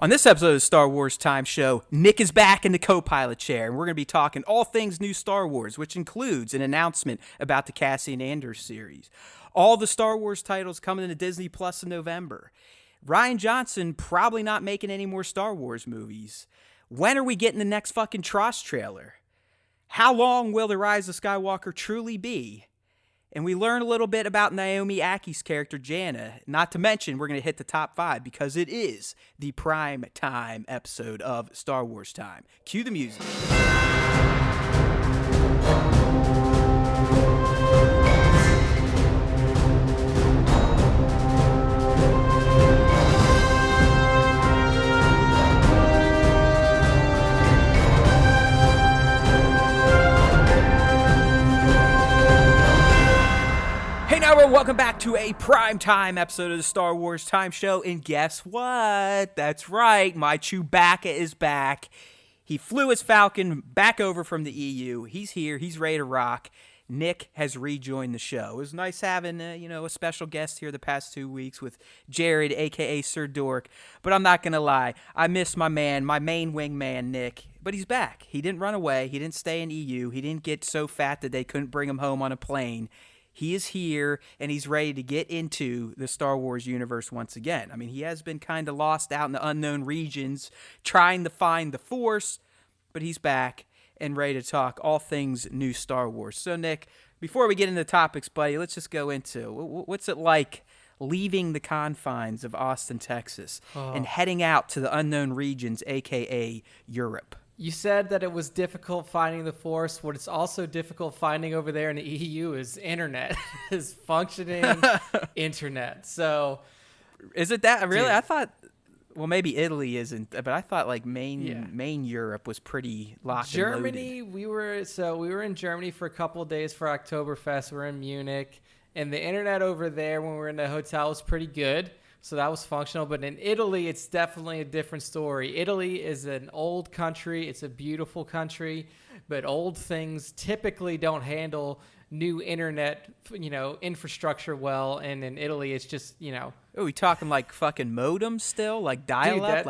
On this episode of the Star Wars Time Show, Nick is back in the co-pilot chair, and we're going to be talking all things new Star Wars, which includes an announcement about the Cassian Andor series. All the Star Wars titles coming to Disney Plus in November. Rian Johnson probably not making any more Star Wars movies. When are we getting the next fucking TROS trailer? How long will the Rise of Skywalker truly be? And we learn a little bit about Naomi Ackie's character, Jannah. Not to mention, we're going to hit the top 5 because it is the prime time episode of Star Wars Time. Cue the music. Welcome back to a primetime episode of the Star Wars Time Show, and guess what? That's right, my Chewbacca is back. He flew his Falcon back over from the EU. He's here. He's ready to rock. Nick has rejoined the show. It was nice having a special guest here the past 2 weeks with Jared, a.k.a. Sir Dork, but I'm not going to lie. I miss my man, my main wingman, Nick, but he's back. He didn't run away. He didn't stay in EU. He didn't get so fat that they couldn't bring him home on a plane. He is here, and he's ready to get into the Star Wars universe once again. I mean, he has been kind of lost out in the unknown regions, trying to find the Force, but he's back and ready to talk all things new Star Wars. So, Nick, before we get into topics, buddy, let's just go into what's it like leaving the confines of Austin, Texas, and heading out to the unknown regions, a.k.a. Europe. You said that it was difficult finding the Force. What it's also difficult finding over there in the EU is internet, is functioning internet. So, is it that really? Dude. I thought, well, maybe Italy isn't, but I thought like main Europe was pretty locked. Germany, and we were in Germany for a couple of days for Oktoberfest. We're in Munich, and the internet over there when we were in the hotel was pretty good. So that was functional. But in Italy, it's definitely a different story. Italy is an old country. It's a beautiful country. But old things typically don't handle new internet, infrastructure well. And in Italy, it's just, Oh, we talking like fucking modems still? Like dial-up?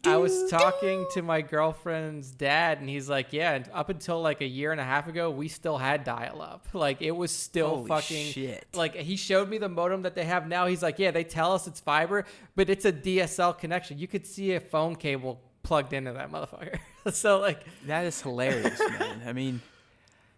I was talking to my girlfriend's dad, and he's like, yeah, up until like a year and a half ago, we still had dial-up. Like, it was still Holy fucking shit. Like, he showed me the modem that they have now. He's like, yeah, they tell us it's fiber, but it's a DSL connection. You could see a phone cable plugged into that motherfucker. So, like, that is hilarious, man. I mean,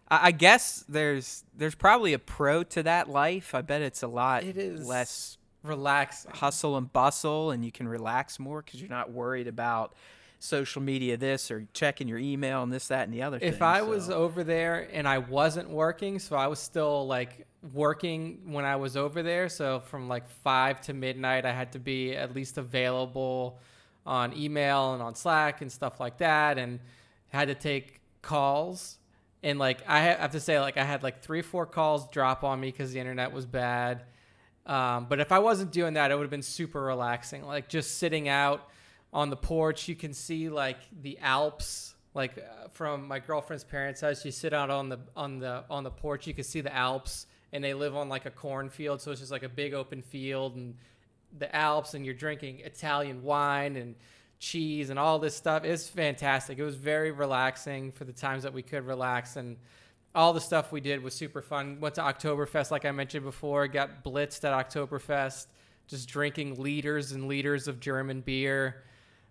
I guess there's probably a pro to that life. I bet it's a lot less relaxing, hustle and bustle, and you can relax more because you're not worried about social media this or checking your email and this, that, and the other thing. If I was over there and I wasn't working, so I was still like working when I was over there, so from like 5 to midnight I had to be at least available on email and on Slack and stuff like that, and had to take calls. And like I have to say, like I had like 3 or 4 calls drop on me because the internet was bad. But if I wasn't doing that, it would have been super relaxing. Like just sitting out on the porch, you can see like the Alps. Like from my girlfriend's parents' house, you sit out on the porch, you can see the Alps, and they live on like a cornfield, so it's just like a big open field and the Alps, and you're drinking Italian wine and cheese and all this stuff. It's fantastic. It was very relaxing for the times that we could relax, and all the stuff we did was super fun. Went to Oktoberfest, like I mentioned before. Got blitzed at Oktoberfest, just drinking liters and liters of German beer.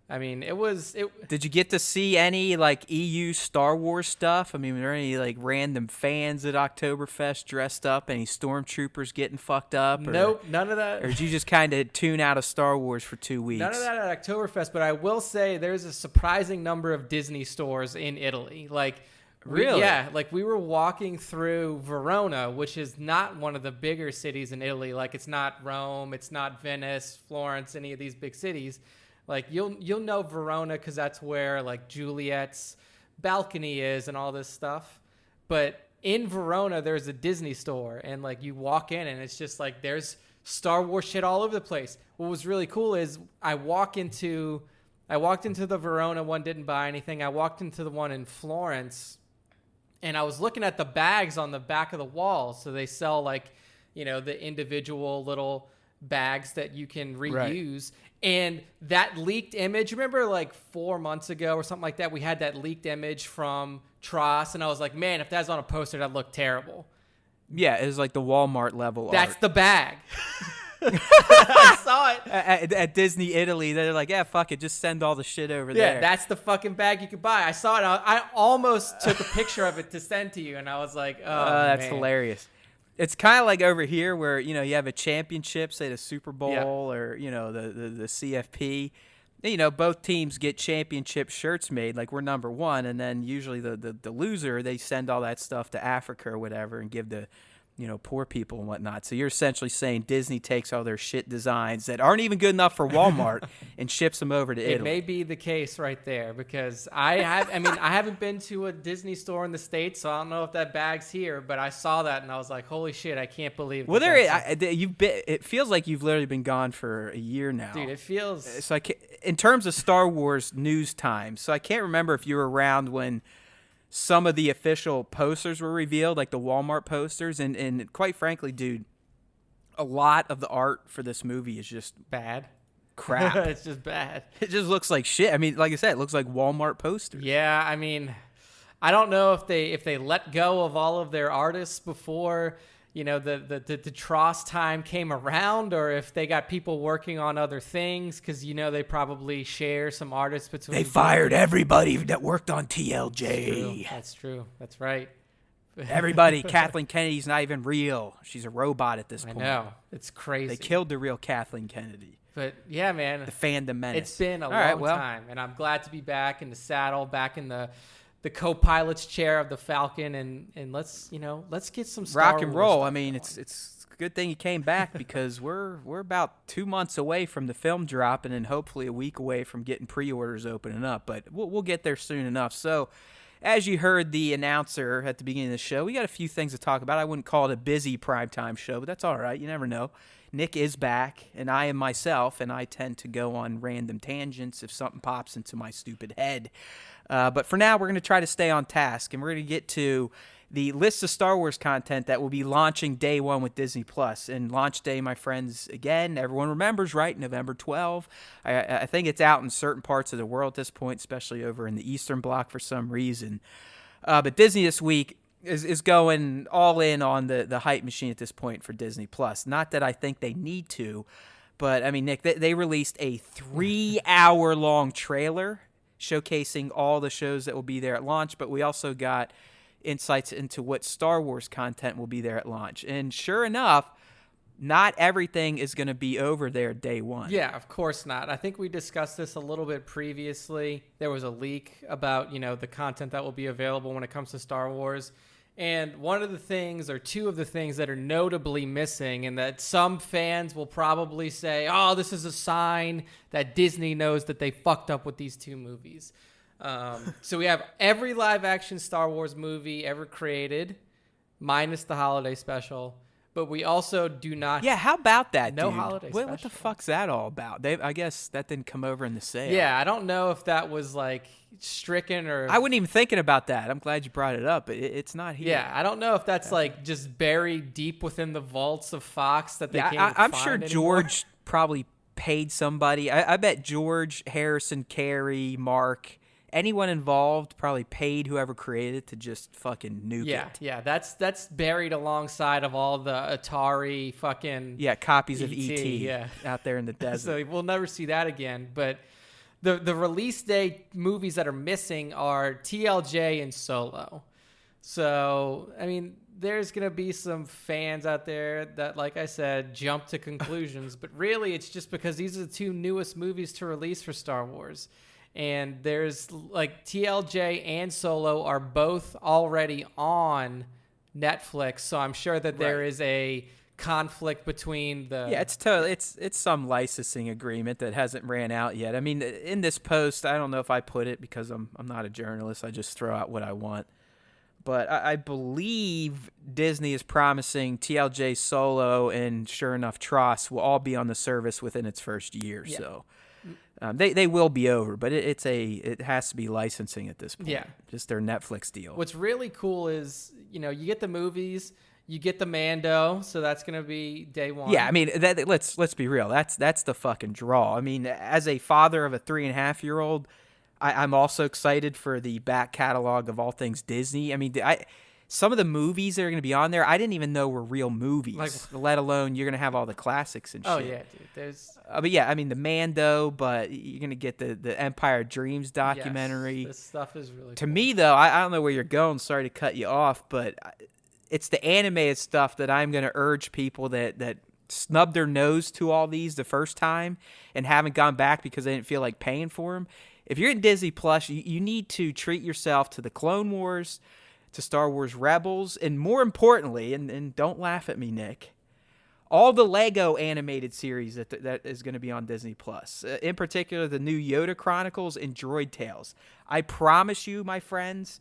I mean, Did you get to see any, like, EU Star Wars stuff? I mean, were there any, like, random fans at Oktoberfest dressed up? Any stormtroopers getting fucked up? Nope, none of that. Or did you just kind of tune out of Star Wars for 2 weeks? None of that at Oktoberfest, but I will say there's a surprising number of Disney stores in Italy. Like, really? Yeah, like we were walking through Verona, which is not one of the bigger cities in Italy. Like it's not Rome, it's not Venice, Florence, any of these big cities. Like you'll know Verona because that's where like Juliet's balcony is and all this stuff. But in Verona, there's a Disney store, and like you walk in and it's just like there's Star Wars shit all over the place. What was really cool is I walked into the Verona one, didn't buy anything. I walked into the one in Florence, and I was looking at the bags on the back of the wall. So they sell like, the individual little bags that you can reuse. And that leaked image, remember like 4 months ago or something like that, we had that leaked image from TROS, and I was like, man, if that's on a poster, that'd look terrible. Yeah, it was like the Walmart level That's art. the bag. I saw it. At Disney Italy, they're like, yeah, fuck it, just send all the shit over there. Yeah, that's the fucking bag you could buy. I saw it. I almost took a picture of it to send to you, and I was like, oh, that's man. hilarious. It's kind of like over here where, you have a championship, say the Super Bowl or, the CFP. Both teams get championship shirts made, like we're number one, and then usually the loser, they send all that stuff to Africa or whatever and give the poor people and whatnot. So you're essentially saying Disney takes all their shit designs that aren't even good enough for Walmart and ships them over to Italy. It may be the case right there, because I haven't been to a Disney store in the States, so I don't know if that bag's here, but I saw that and I was like, holy shit, I can't believe it. Well, it feels like you've literally been gone for a year now. Dude, it feels... So in terms of Star Wars news time, so I can't remember if you were around when some of the official posters were revealed, like the Walmart posters, and quite frankly, dude, a lot of the art for this movie is just bad. Crap. It's just bad. It just looks like shit. I mean, like I said, it looks like Walmart posters. Yeah, I mean, I don't know if they let go of all of their artists before the TROS time came around, or if they got people working on other things, because they probably share some artists between. They fired everybody that worked on TLJ. That's true. That's right. Everybody. Kathleen Kennedy's not even real. She's a robot at this point. I know. It's crazy. They killed the real Kathleen Kennedy. But yeah, man, the fandom menace. It's been a long time, and I'm glad to be back in the saddle, back in the co-pilot's chair of the Falcon, and let's get some Star rock and Wars roll. stuff I mean, going. it's a good thing you came back, because we're about 2 months away from the film dropping, and hopefully a week away from getting pre-orders opening up. But we'll get there soon enough. So, as you heard the announcer at the beginning of the show, we got a few things to talk about. I wouldn't call it a busy primetime show, but that's all right. You never know. Nick is back, and I am myself, and I tend to go on random tangents if something pops into my stupid head. But for now, we're going to try to stay on task, and we're going to get to the list of Star Wars content that will be launching day one with Disney+. And launch day, my friends, again, everyone remembers, right? November 12. I think it's out in certain parts of the world at this point, especially over in the Eastern Bloc for some reason. But Disney this week is going all in on the hype machine at this point for Disney+. Not that I think they need to, but, I mean, Nick, they released a 3-hour-long trailer showcasing all the shows that will be there at launch, but we also got insights into what Star Wars content will be there at launch. And sure enough, not everything is going to be over there day one. Yeah, of course not. I think we discussed this a little bit previously. There was a leak about, the content that will be available when it comes to Star Wars. And one of the things, or two of the things that are notably missing, and that some fans will probably say, oh, this is a sign that Disney knows that they fucked up with these two movies. So we have every live-action Star Wars movie ever created, minus the holiday special. But we also do not... Yeah, how about that, no dude? holiday special. What the fuck's that all about? I guess that didn't come over in the sale. Yeah, I don't know if that was, stricken or... I wasn't even thinking about that. I'm glad you brought it up, but it's not here. Yeah, I don't know if that's, just buried deep within the vaults of Fox that they can't I'm find sure anymore. George probably paid somebody. I bet George, Harrison, Carey, Mark... anyone involved probably paid whoever created it to just fucking nuke it. Yeah, that's buried alongside of all the Atari fucking copies of E.T., E.T. Out there in the desert. So we'll never see that again. But the release day movies that are missing are TLJ and Solo. So, I mean, there's going to be some fans out there that, like I said, jump to conclusions. But really, it's just because these are the two newest movies to release for Star Wars. And there's TLJ and Solo are both already on Netflix, so I'm sure that there is a conflict between the... Yeah, it's some licensing agreement that hasn't ran out yet. I mean, in this post, I don't know if I put it because I'm not a journalist. I just throw out what I want. But I believe Disney is promising TLJ, Solo, and sure enough, TROS will all be on the service within its first year. Yeah. So they will be over, but it has to be licensing at this point. Yeah, just their Netflix deal. What's really cool is you get the movies, You get the Mando, so that's gonna be day one. Yeah, I mean, let's be real. That's the fucking draw. I mean, as a father of a 3.5-year-old, I'm also excited for the back catalog of all things Disney. I mean, some of the movies that are going to be on there, I didn't even know were real movies, let alone you're going to have all the classics and shit. Oh, yeah, dude. There's... but yeah, I mean, the Mando, but you're going to get the Empire Dreams documentary. Yes, this stuff is really To cool. me, though, I don't know where you're going. Sorry to cut you off, but it's the animated stuff that I'm going to urge people that snubbed their nose to all these the first time and haven't gone back because they didn't feel like paying for them. If you're in Disney Plus, you need to treat yourself to the Clone Wars, to Star Wars Rebels, and more importantly, and don't laugh at me, Nick, all the Lego animated series that is going to be on Disney Plus. In particular, the new Yoda Chronicles and Droid Tales. I promise you, my friends,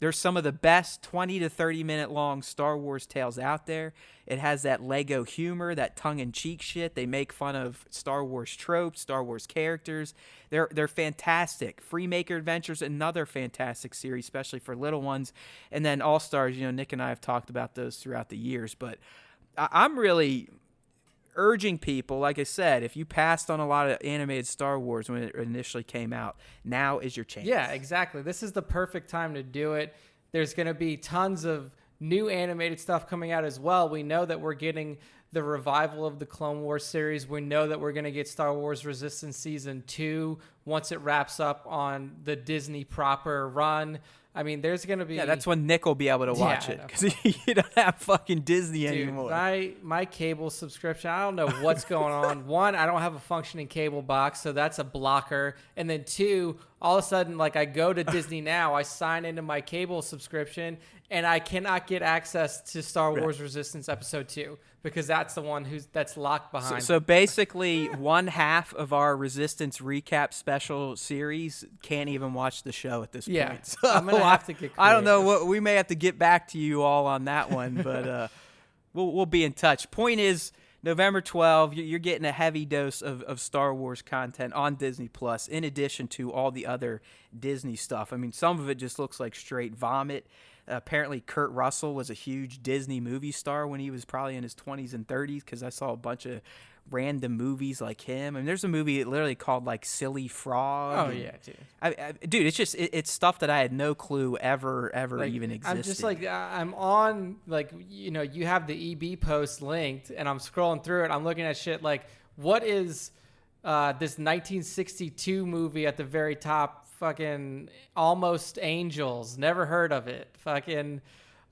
there's some of the best 20 to 30 minute long Star Wars tales out there. It has that Lego humor, that tongue-in-cheek shit. They make fun of Star Wars tropes, Star Wars characters. They're fantastic. Freemaker Adventures, another fantastic series, especially for little ones. And then All Stars, Nick and I have talked about those throughout the years. But I'm really urging people, like I said, if you passed on a lot of animated Star Wars when it initially came out, now is your chance. Yeah, exactly. This is the perfect time to do it. There's going to be tons of new animated stuff coming out as well. We know that we're getting the revival of the Clone Wars series. We know that we're going to get Star Wars Resistance Season 2 once it wraps up on the Disney proper run. I mean, there's going to be... Yeah, that's when Nick will be able to watch it, because you don't have fucking Disney anymore. My cable subscription, I don't know what's going on. One, I don't have a functioning cable box, so that's a blocker. And then two, all of a sudden, like, I go to Disney Now, I sign into my cable subscription, and I cannot get access to Star Wars Resistance Episode 2, because that's the one that's locked behind. So basically, one half of our Resistance recap special series can't even watch the show at this point. So I'm going to have to get creative. I don't know. We may have to get back to you all on that one, but we'll be in touch. Point is, November 12th, you're getting a heavy dose of Star Wars content on Disney Plus, in addition to all the other Disney stuff. I mean, some of it just looks like straight vomit. Apparently, Kurt Russell was a huge Disney movie star when he was probably in his 20s and 30s, because I saw a bunch of random movies like him. I mean, there's a movie literally called, like, Silly Frog. Oh, yeah, dude. Dude, it's just, it's stuff that I had no clue ever like, even existed. I'm just like, I'm on, like, you have the EB post linked, and I'm scrolling through it. I'm looking at shit like, what is this 1962 movie at the very top? Fucking Almost Angels. Never heard of it. Fucking,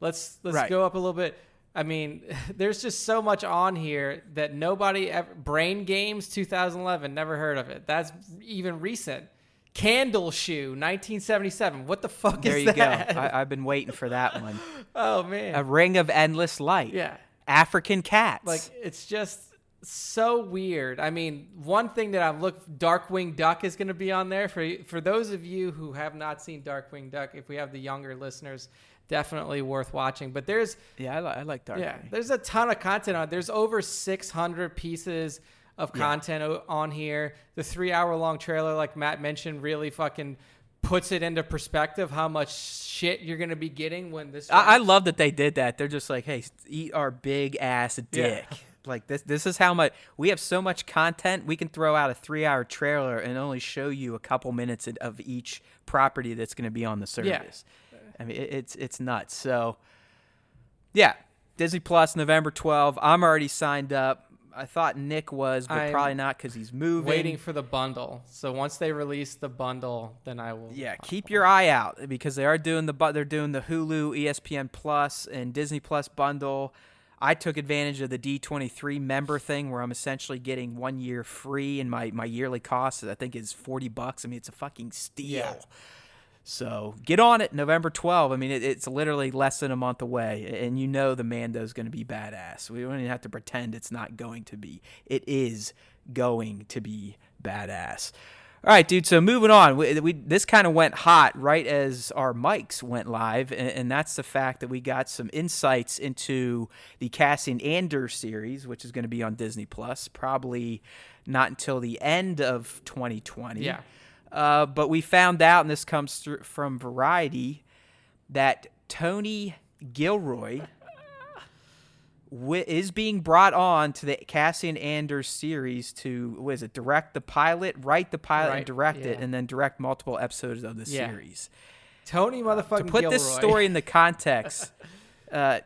let's go up a little bit. I mean, there's just so much on here that nobody ever... Brain Games 2011, never heard of it. That's even recent. Candle Shoe 1977. What the fuck there is that? There you go. I've been waiting for that one. Oh, man. A Ring of Endless Light. Yeah. African Cats. Like, it's just so weird. I mean, one thing that I've looked... Darkwing Duck is going to be on there. For those of you who have not seen Darkwing Duck, if we have the younger listeners... Definitely worth watching. But there's... Yeah, I like Darkwing. Yeah, there's a ton of content on. There's over 600 pieces of content on here. The 3-hour-long trailer, like Matt mentioned, really fucking puts it into perspective how much shit you're going to be getting when this... I love that they did that. They're just like, hey, eat our big-ass dick. Yeah. Like, this is how much... We have so much content, we can throw out a 3-hour trailer and only show you a couple minutes of each property that's going to be on the service. Yeah. I mean, it's nuts. So, yeah, Disney Plus, November 12th. I'm already signed up. I thought Nick was, but probably not because he's moving. Waiting for the bundle. So once they release the bundle, then I will. Yeah, keep your eye out because they're doing the Hulu, ESPN Plus, and Disney Plus bundle. I took advantage of the D23 member thing where I'm essentially getting 1 year free, and my yearly cost I think is $40. I mean, it's a fucking steal. Yeah. So get on it, November 12th. I mean, it's literally less than a month away, and the Mando's going to be badass. We don't even have to pretend it's not going to be. It is going to be badass. All right, dude, so moving on. This kind of went hot right as our mics went live, and that's the fact that we got some insights into the Cassian Andor series, which is going to be on Disney+, probably not until the end of 2020. Yeah. But we found out, and this comes from Variety, that Tony Gilroy is being brought on to the Cassian Andor series to, direct the pilot, write the pilot, and direct it, and then direct multiple episodes of the series. Tony motherfucking to put Gilroy. this story in the context,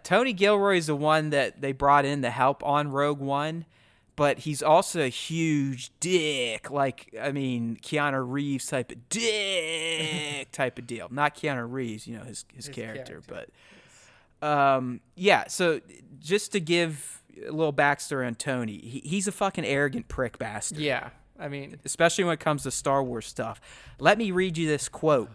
Tony Gilroy is the one that they brought in to help on Rogue One, but he's also a huge dick. Like, I mean, Keanu Reeves type of dick type of deal. Not Keanu Reeves, his character, but so just to give a little backstory on Tony, he's a fucking arrogant prick bastard. Yeah, I mean, especially when it comes to Star Wars stuff. Let me read you this quote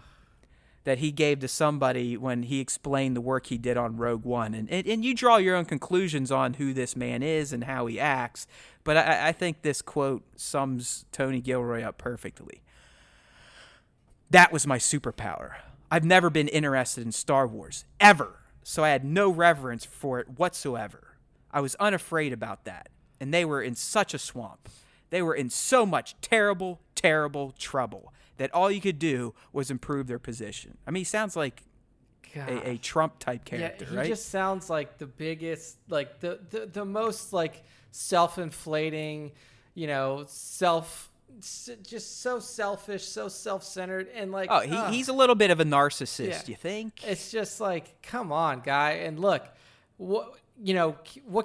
that he gave to somebody when he explained the work he did on Rogue One. And you draw your own conclusions on who this man is and how he acts, but I think this quote sums Tony Gilroy up perfectly. "That was my superpower. I've never been interested in Star Wars, ever, so I had no reverence for it whatsoever. I was unafraid about that, and they were in such a swamp. They were in so much terrible, terrible trouble that all you could do was improve their position." I mean, he sounds like a Trump-type character, right? He just sounds like the biggest, like the most, like, self-inflating, just so selfish, so self-centered, and like... Oh, he's a little bit of a narcissist, you think? It's just like, come on, guy. And look, what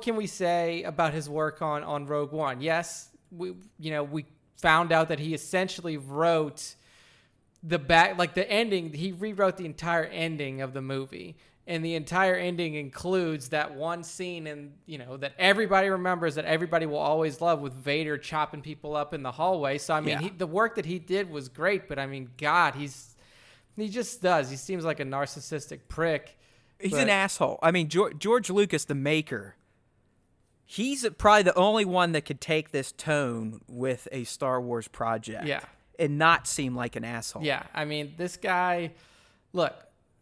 can we say about his work on Rogue One? Yes, we found out that he essentially wrote the ending. He rewrote the entire ending of the movie, and the entire ending includes that one scene, and that everybody remembers, that everybody will always love, with Vader chopping people up in the hallway. So I mean, the work that he did was great, but I mean, God, he seems like a narcissistic prick. He's an asshole. I mean, George Lucas, the maker, he's probably the only one that could take this tone with a Star Wars project. Yeah. And not seem like an asshole. Yeah, I mean, this guy, look,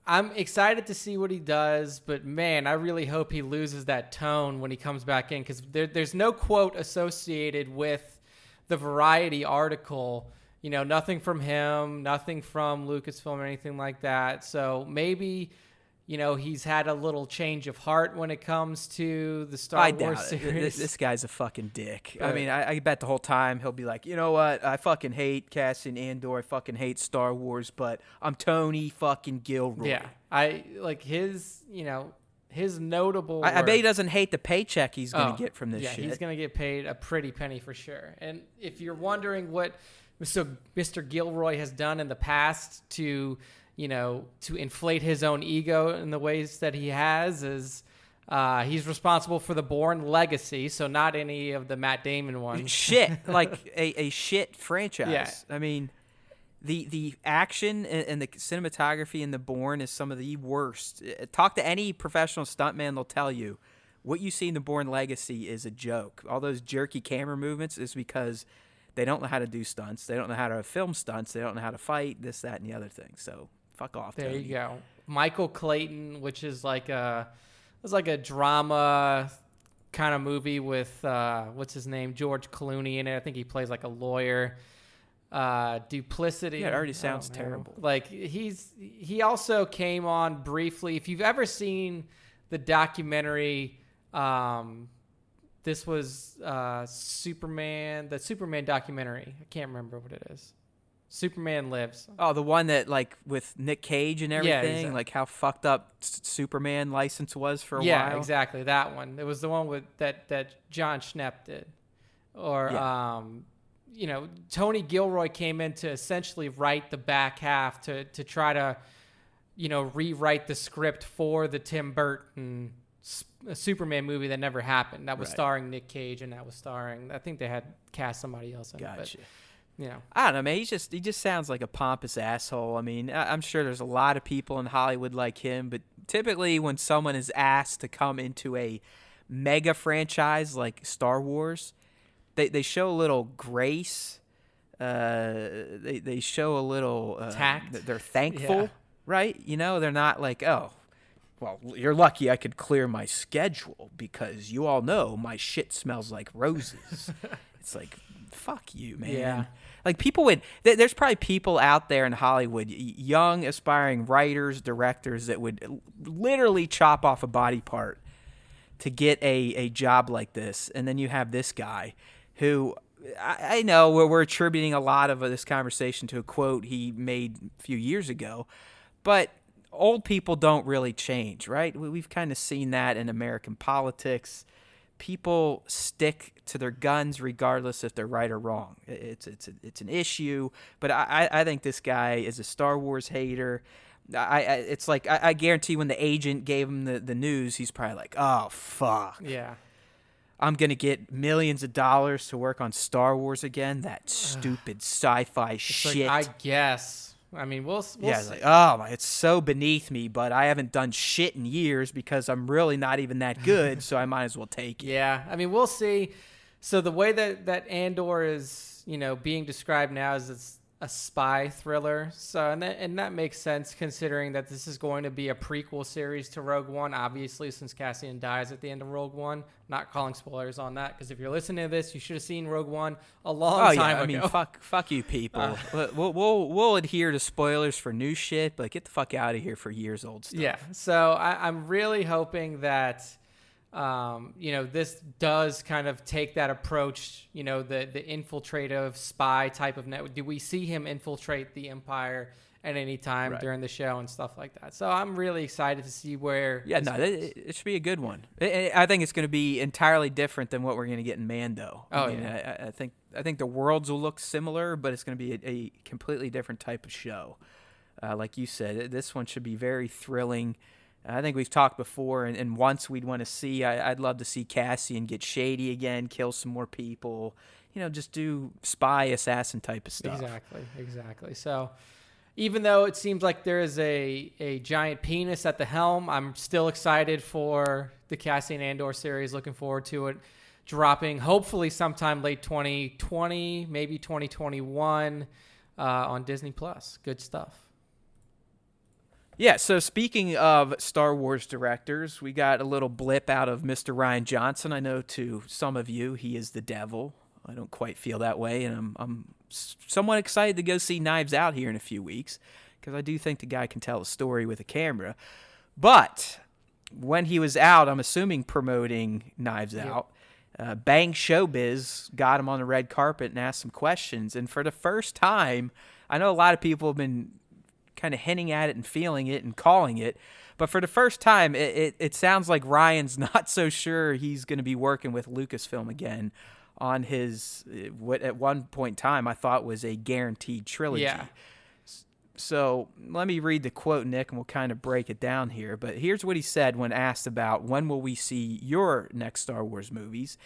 I'm excited to see what he does, but man, I really hope he loses that tone when he comes back in, because there's no quote associated with the Variety article. Nothing from him, nothing from Lucasfilm or anything like that. So maybe... he's had a little change of heart when it comes to the Star Wars series. This guy's a fucking dick. But, I mean, I bet the whole time he'll be like, you know what? I fucking hate Cassian Andor. I fucking hate Star Wars, but I'm Tony fucking Gilroy. Yeah. I like his notable I bet he doesn't hate the paycheck he's going to get from this shit. Yeah, he's going to get paid a pretty penny for sure. And if you're wondering what Mr. Gilroy has done in the past to inflate his own ego in the ways that he has, is he's responsible for the Bourne Legacy, so not any of the Matt Damon ones. Shit, like a shit franchise. Yeah. I mean, the action and the cinematography in the Bourne is some of the worst. Talk to any professional stuntman, they'll tell you what you see in the Bourne Legacy is a joke. All those jerky camera movements is because they don't know how to do stunts. They don't know how to film stunts. They don't know how to fight, this, that, and the other thing. So... fuck off. There Tony. you go. Michael Clayton, which is like a drama kind of movie with what's his name, George Clooney in it. I think he plays like a lawyer. Duplicity. Yeah, it already sounds terrible. Like he also came on briefly. If you've ever seen the documentary, this was Superman, the Superman documentary. I can't remember what it is. Superman Lives. Oh, the one that, like, with Nick Cage and everything? Yeah, exactly. Like, how fucked up Superman license was for a while? Yeah, exactly. That one. It was the one with that John Schnepp did. Or, Tony Gilroy came in to essentially write the back half to try to, rewrite the script for the Tim Burton Superman movie that never happened. That was starring Nick Cage, and that was starring, I think they had cast somebody else in it. Gotcha. But, I don't know, man. He just sounds like a pompous asshole. I mean, I'm sure there's a lot of people in Hollywood like him, but typically when someone is asked to come into a mega franchise like Star Wars, they show a little grace. They show a little tact. They're thankful, right? They're not like, oh, well, you're lucky I could clear my schedule because you all know my shit smells like roses. It's like, fuck you, man. Yeah. Like, people would... There's probably people out there in Hollywood, young, aspiring writers, directors, that would literally chop off a body part to get a job like this. And then you have this guy who I know we're attributing a lot of this conversation to a quote he made a few years ago, but old people don't really change, right? We've kind of seen that in American politics. People stick to their guns regardless if they're right or wrong. It's an issue, but I think this guy is a Star Wars hater. It's like I guarantee when the agent gave him the news, he's probably like, oh fuck, Yeah. I'm gonna get millions of dollars to work on Star Wars again. That stupid sci-fi shit. Like, I guess. I mean, we'll yeah, see. like, oh, it's so beneath me, but I haven't done shit in years because I'm really not even that good, so I might as well take it. Yeah, I mean, we'll see. So the way that Andor is, being described now is it's a spy thriller. So and that makes sense considering that this is going to be a prequel series to Rogue One. Obviously, since Cassian dies at the end of Rogue One, not calling spoilers on that because if you're listening to this, you should have seen Rogue One a long time ago. I mean, fuck you people. We'll adhere to spoilers for new shit, but get the fuck out of here for years old stuff. Yeah. So I'm really hoping that this does kind of take that approach, the infiltrative spy type of network. Do we see him infiltrate the Empire at any time during the show and stuff like that? So I'm really excited to see where. Yeah, no, it should be a good one. I think it's going to be entirely different than what we're going to get in Mando. I think the worlds will look similar, but it's going to be a completely different type of show. Like you said, this one should be very thrilling. I think we've talked before, and once we'd want to see, I'd love to see Cassian get shady again, kill some more people, just do spy, assassin type of stuff. Exactly. So even though it seems like there is a giant penis at the helm, I'm still excited for the Cassian Andor series, looking forward to it dropping hopefully sometime late 2020, maybe 2021 on Disney+. Good stuff. Yeah, so speaking of Star Wars directors, we got a little blip out of Mr. Rian Johnson. I know to some of you, he is the devil. I don't quite feel that way, and I'm somewhat excited to go see Knives Out here in a few weeks because I do think the guy can tell a story with a camera. But when he was out, I'm assuming promoting Knives Out, Bang Showbiz got him on the red carpet and asked some questions. And for the first time, I know a lot of people have been kind of hinting at it and feeling it and calling it, but for the first time it sounds like Ryan's not so sure he's going to be working with Lucasfilm again on his what at one point in time I thought was a guaranteed trilogy. So let me read the quote, Nick, and we'll kind of break it down here. But here's what he said when asked about when will we see your next Star Wars movies.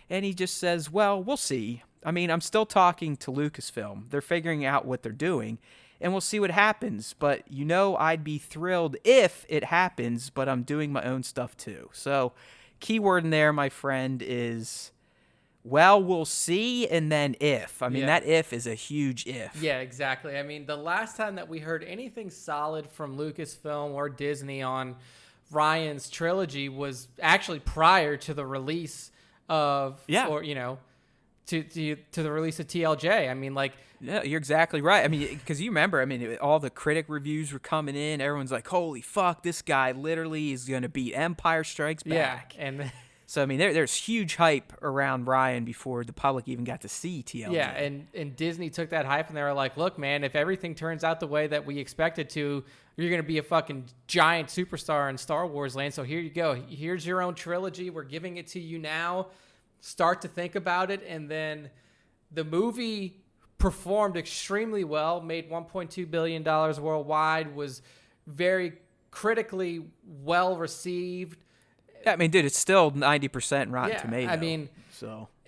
And he just says, well, we'll see. I mean, I'm still talking to Lucasfilm. They're figuring out what they're doing. And we'll see what happens. But, I'd be thrilled if it happens, but I'm doing my own stuff too. So, keyword in there, my friend, is, well, we'll see, and then if. I mean, that if is a huge if. Yeah, exactly. I mean, the last time that we heard anything solid from Lucasfilm or Disney on Ryan's trilogy was actually prior to the release of, to the release of TLJ. I mean, yeah, you're exactly right. I mean, because you remember, all the critic reviews were coming in. Everyone's like, holy fuck, this guy literally is going to beat Empire Strikes Back. Yeah, and so, there's huge hype around Ryan before the public even got to see TLJ. Yeah, and Disney took that hype and they were like, look, man, if everything turns out the way that we expect it to, you're going to be a fucking giant superstar in Star Wars land. So here you go. Here's your own trilogy. We're giving it to you now. Start to think about it. And then the movie performed extremely well, made $1.2 billion worldwide, was very critically well received. Yeah, dude, it's still 90% Rotten Tomatoes.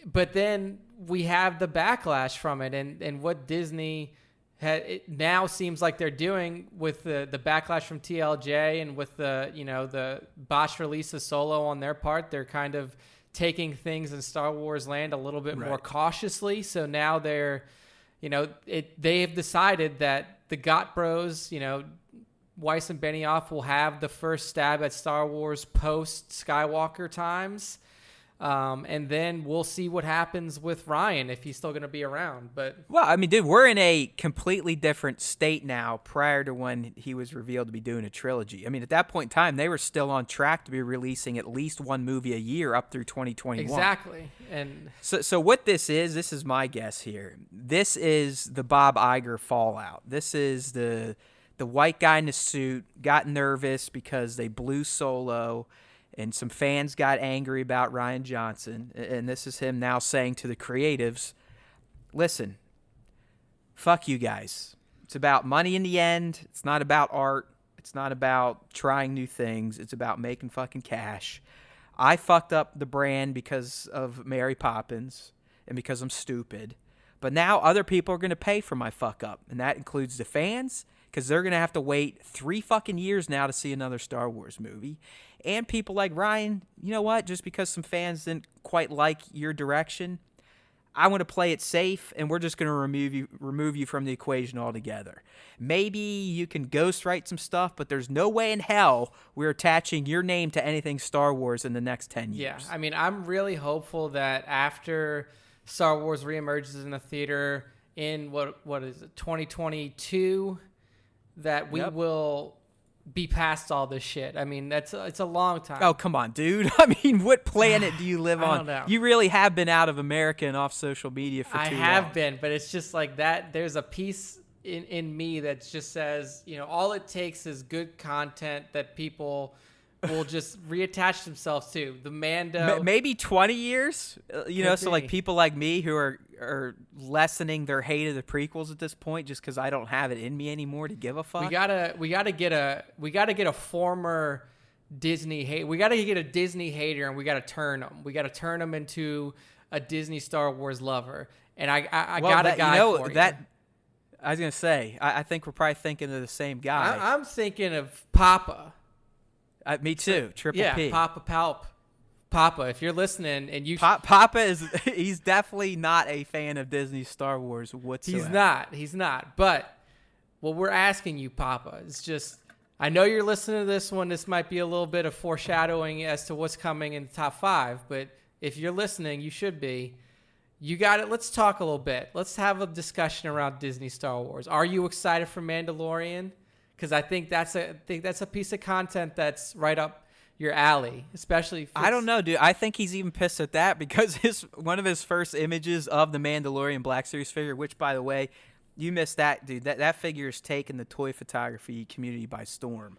But then we have the backlash from it, and what Disney it now seems like they're doing with the backlash from TLJ and with the botched release of Solo on their part. They're kind of taking things in Star Wars land a little bit more cautiously. So now they're, they have decided that the Got Bros, Weiss and Benioff will have the first stab at Star Wars post Skywalker times. And then we'll see what happens with Rian if he's still going to be around. But well, I mean, dude, we're in a completely different state now prior to when he was revealed to be doing a trilogy. I mean, at that point in time, they were still on track to be releasing at least one movie a year up through 2021. exactly. And So what this is my guess here. This is the Bob Iger fallout. This is the white guy in the suit got nervous because they blew Solo, and some fans got angry about Rian Johnson. And this is him now saying to the creatives, listen, fuck you guys. It's about money in the end. It's not about art. It's not about trying new things. It's about making fucking cash. I fucked up the brand because of Mary Poppins and because I'm stupid. But now other people are going to pay for my fuck up. And that includes the fans, because they're going to have to wait 3 fucking years now to see another Star Wars movie. And people like Rian, you know what? Just because some fans didn't quite like your direction, I want to play it safe, and we're just going to remove you from the equation altogether. Maybe you can ghostwrite some stuff, but there's no way in hell we're attaching your name to anything Star Wars in the next 10 years. yeah, I mean, I'm really hopeful that after Star Wars reemerges in the theater in what is it, 2022, that we will be past all this shit. I mean, it's a long time. Oh, come on, dude. I mean, what planet do you live on? I don't know. You really have been out of America and off social media for too long. I have been, but it's just like that. There's a piece in me that just says, all it takes is good content that people will just reattach themselves to. The Mando. Maybe 20 years, so like be. people like me who are lessening their hate of the prequels at this point just because I don't have it in me anymore to give a fuck. We gotta get a former Disney hate. We gotta get a Disney hater, and we gotta turn him. We gotta turn him into a Disney Star Wars lover. And I got a guy for you. I was gonna say, I think we're probably thinking of the same guy. I'm thinking of Papa. Me too. Triple P. Papa Palp. Papa, if you're listening and you Papa he's definitely not a fan of Disney Star Wars whatsoever. He's not. But what we're asking you, Papa, is just, I know you're listening to this one. This might be a little bit of foreshadowing as to what's coming in the top 5, but if you're listening, you should be. You got it. Let's talk a little bit. Let's have a discussion around Disney Star Wars. Are you excited for Mandalorian? Because I think that's a piece of content that's right up your alley, especially. I don't know, dude. I think he's even pissed at that because one of his first images of the Mandalorian Black Series figure, which, by the way, you missed that, dude. That figure is taking the toy photography community by storm.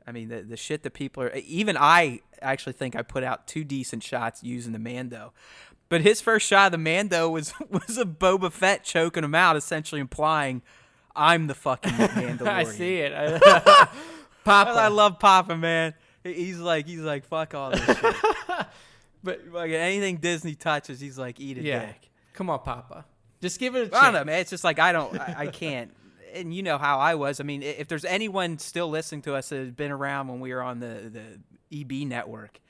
I mean, the shit that people are. Even I actually think I put out 2 decent shots using the Mando. But his first shot of the Mando was a Boba Fett choking him out, essentially implying, I'm the fucking Mandalorian. I see it. Papa. I love Papa, man. He's like, fuck all this shit. But like anything Disney touches, he's like, eat a dick. Come on, Papa. Just give it a chance. I don't know, man. It's just like, I can't. And you know how I was. I mean, if there's anyone still listening to us that has been around when we were on the EB network,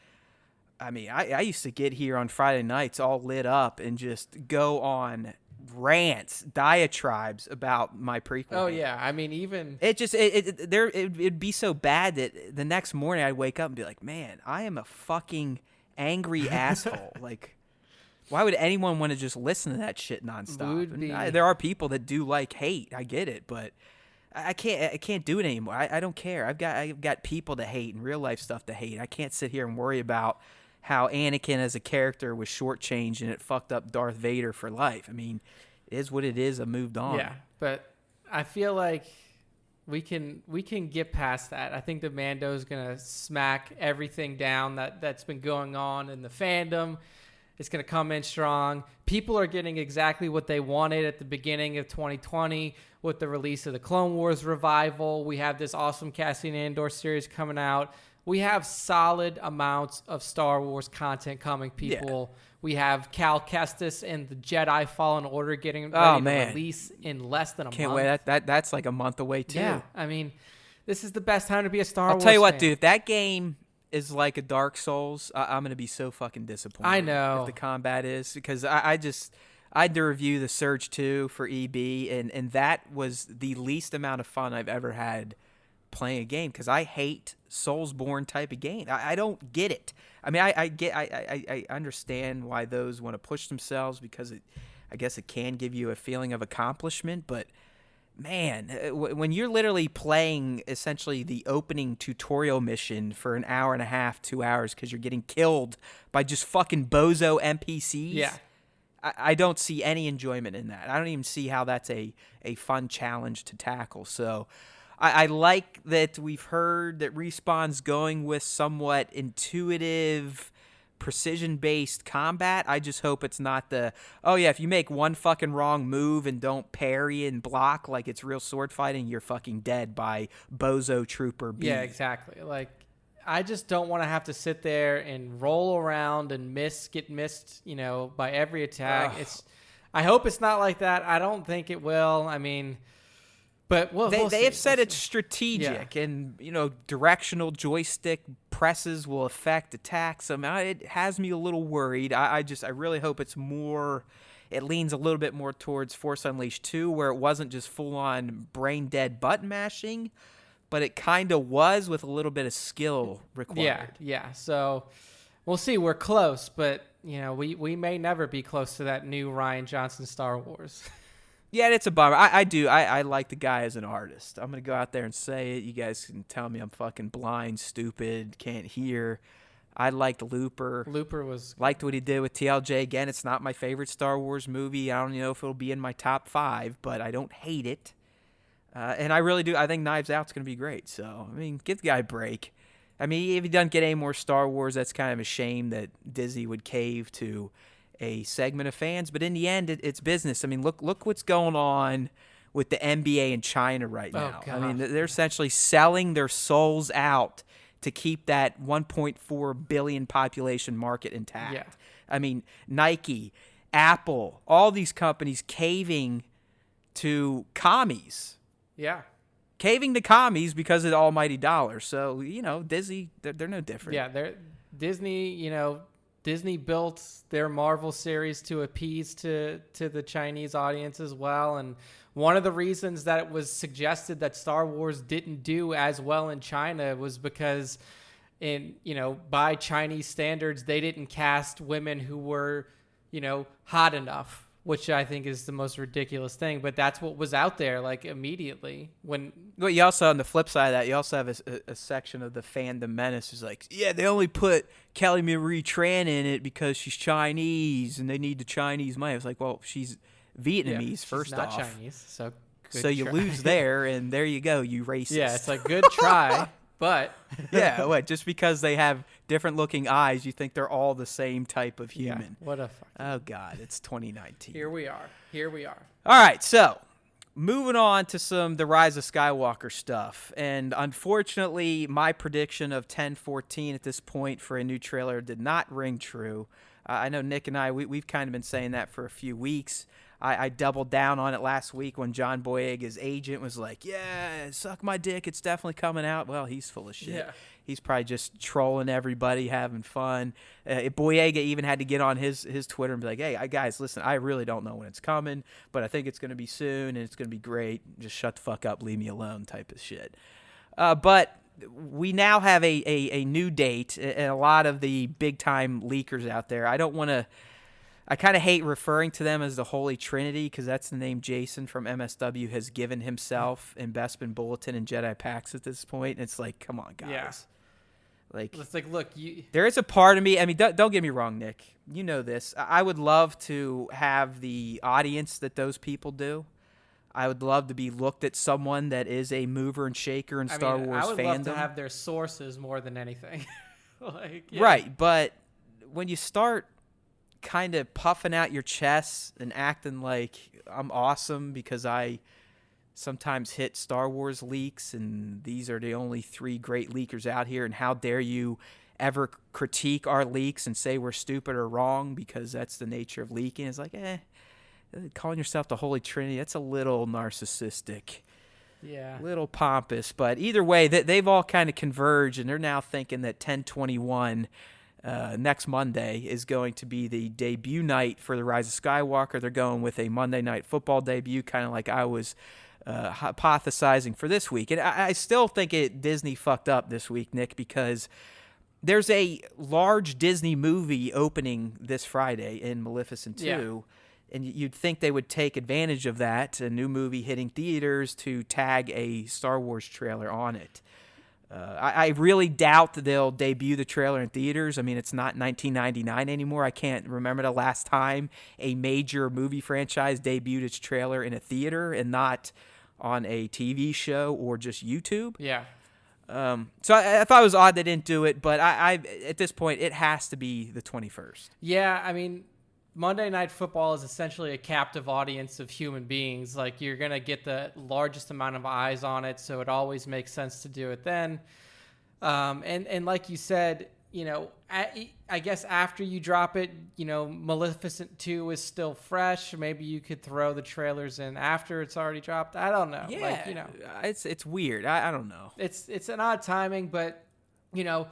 I mean, I used to get here on Friday nights all lit up and just go on rants, diatribes about my prequel. Oh yeah, I mean, even it'd be so bad that the next morning I'd wake up and be like, man, I am a fucking angry asshole. Like, why would anyone want to just listen to that shit nonstop? There are people that do like hate. I get it, but I can't do it anymore. I don't care. I've got people to hate and real life stuff to hate. I can't sit here and worry about how Anakin as a character was shortchanged and it fucked up Darth Vader for life. I mean, it is what it is. I moved on. Yeah, but I feel like we can get past that. I think the Mando is gonna smack everything down that's been going on in the fandom. It's gonna come in strong. People are getting exactly what they wanted at the beginning of 2020 with the release of the Clone Wars revival. We have this awesome Cassian Andor series coming out. We have solid amounts of Star Wars content coming, people. Yeah. We have Cal Kestis and the Jedi Fallen Order getting ready to release in less than a month. Can't wait. That's like a month away, too. Yeah, I mean, this is the best time to be a Star Wars fan. I'll tell you what, dude. If that game is like a Dark Souls, I'm going to be so fucking disappointed. I know. If the combat is. Because I had to review the Surge 2 for EB, and that was the least amount of fun I've ever had playing a game, because I hate Soulsborne type of game. I don't get it. I mean, I understand why those want to push themselves, because I guess it can give you a feeling of accomplishment, but man, when you're literally playing essentially the opening tutorial mission for an hour and a half, 2 hours, because you're getting killed by just fucking bozo NPCs, Yeah. I don't see any enjoyment in that. I don't even see how that's a fun challenge to tackle. So I like that we've heard that Respawn's going with somewhat intuitive, precision-based combat. I just hope it's not if you make one fucking wrong move and don't parry and block like it's real sword fighting, you're fucking dead by Bozo Trooper B. Yeah, exactly. Like, I just don't want to have to sit there and roll around and get missed, by every attack. Ugh. I hope it's not like that. I don't think it will. I mean, but they have said it's strategic, and directional joystick presses will affect attacks. I mean, it has me a little worried. I really hope it's more. It leans a little bit more towards Force Unleashed 2, where it wasn't just full on brain dead button mashing, but it kind of was, with a little bit of skill required. Yeah. So we'll see. We're close, but we may never be close to that new Rian Johnson Star Wars. Yeah, it's a bummer. I like the guy as an artist. I'm going to go out there and say it. You guys can tell me I'm fucking blind, stupid, can't hear. I liked Looper. Looper was... Liked what he did with TLJ. Again, it's not my favorite Star Wars movie. I don't know if it'll be in my top 5, but I don't hate it. And I really do. I think Knives Out's going to be great. So, I mean, give the guy a break. I mean, if he doesn't get any more Star Wars, that's kind of a shame that Disney would cave to a segment of fans, but in the end, it's business. I mean, look what's going on with the NBA in China right now. God. I mean, they're essentially selling their souls out to keep that 1.4 billion population market intact. Yeah. I mean, Nike, Apple, all these companies caving to commies. Yeah. Caving to commies because of the almighty dollar. So, Disney, they're no different. Yeah, Disney built their Marvel series to appease to the Chinese audience as well. And one of the reasons that it was suggested that Star Wars didn't do as well in China was because by Chinese standards, they didn't cast women who were, hot enough, which I think is the most ridiculous thing. But that's what was out there, like, immediately. Well, you also, on the flip side of that, you also have a section of the fandom menace who's like, yeah, they only put Kelly Marie Tran in it because she's Chinese and they need the Chinese money. I was like, well, she's Vietnamese, first off. She's not Chinese, so you lose there, and there you go, you racist. Yeah, it's a good try, but... Yeah, just because they have different looking eyes, you think they're all the same type of human. Yeah, what a fucking... Oh, God, it's 2019. Here we are. All right, so... moving on to the Rise of Skywalker stuff, and unfortunately, my prediction of 10/14 at this point for a new trailer did not ring true. I know Nick and I, we've kind of been saying that for a few weeks. I doubled down on it last week when John Boyega's agent was like, yeah, suck my dick, it's definitely coming out. Well, he's full of shit. Yeah. He's probably just trolling everybody, having fun. Boyega even had to get on his Twitter and be like, hey, guys, listen, I really don't know when it's coming, but I think it's going to be soon, and it's going to be great. Just shut the fuck up, leave me alone type of shit. But we now have a new date, and a lot of the big-time leakers out there, I kind of hate referring to them as the Holy Trinity, because that's the name Jason from MSW has given himself in Bespin Bulletin and Jedi Pax at this point. And it's like, come on, guys. Yeah. Like, it's like, look, there is a part of me. I mean, don't get me wrong, Nick. You know this. I would love to have the audience that those people do. I would love to be looked at someone that is a mover and shaker in Star Wars fandom. I would love to have their sources more than anything. Right, but when you start kind of puffing out your chest and acting like I'm awesome because I sometimes hit Star Wars leaks and these are the only 3 great leakers out here, and how dare you ever critique our leaks and say we're stupid or wrong, because that's the nature of leaking. It's like, calling yourself the Holy Trinity, that's a little narcissistic. Yeah. Little pompous, but either way, they've all kind of converged, and they're now thinking that 10/21 next Monday is going to be the debut night for The Rise of Skywalker. They're going with a Monday Night Football debut, kind of like I was hypothesizing for this week. And I still think Disney fucked up this week, Nick, because there's a large Disney movie opening this Friday in Maleficent 2. Yeah. And you'd think they would take advantage of that, a new movie hitting theaters, to tag a Star Wars trailer on it. I really doubt that they'll debut the trailer in theaters. I mean, it's not 1999 anymore. I can't remember the last time a major movie franchise debuted its trailer in a theater and not on a TV show or just YouTube. Yeah. So I thought it was odd they didn't do it, but I at this point, it has to be the 21st. Yeah, I mean, Monday Night Football is essentially a captive audience of human beings. Like, you're going to get the largest amount of eyes on it, so it always makes sense to do it then. And like you said, you know, I guess after you drop it, you know, Maleficent 2 is still fresh. Maybe you could throw the trailers in after it's already dropped. I don't know. Yeah, like, you know, it's weird. I don't know. It's an odd timing, but, you know,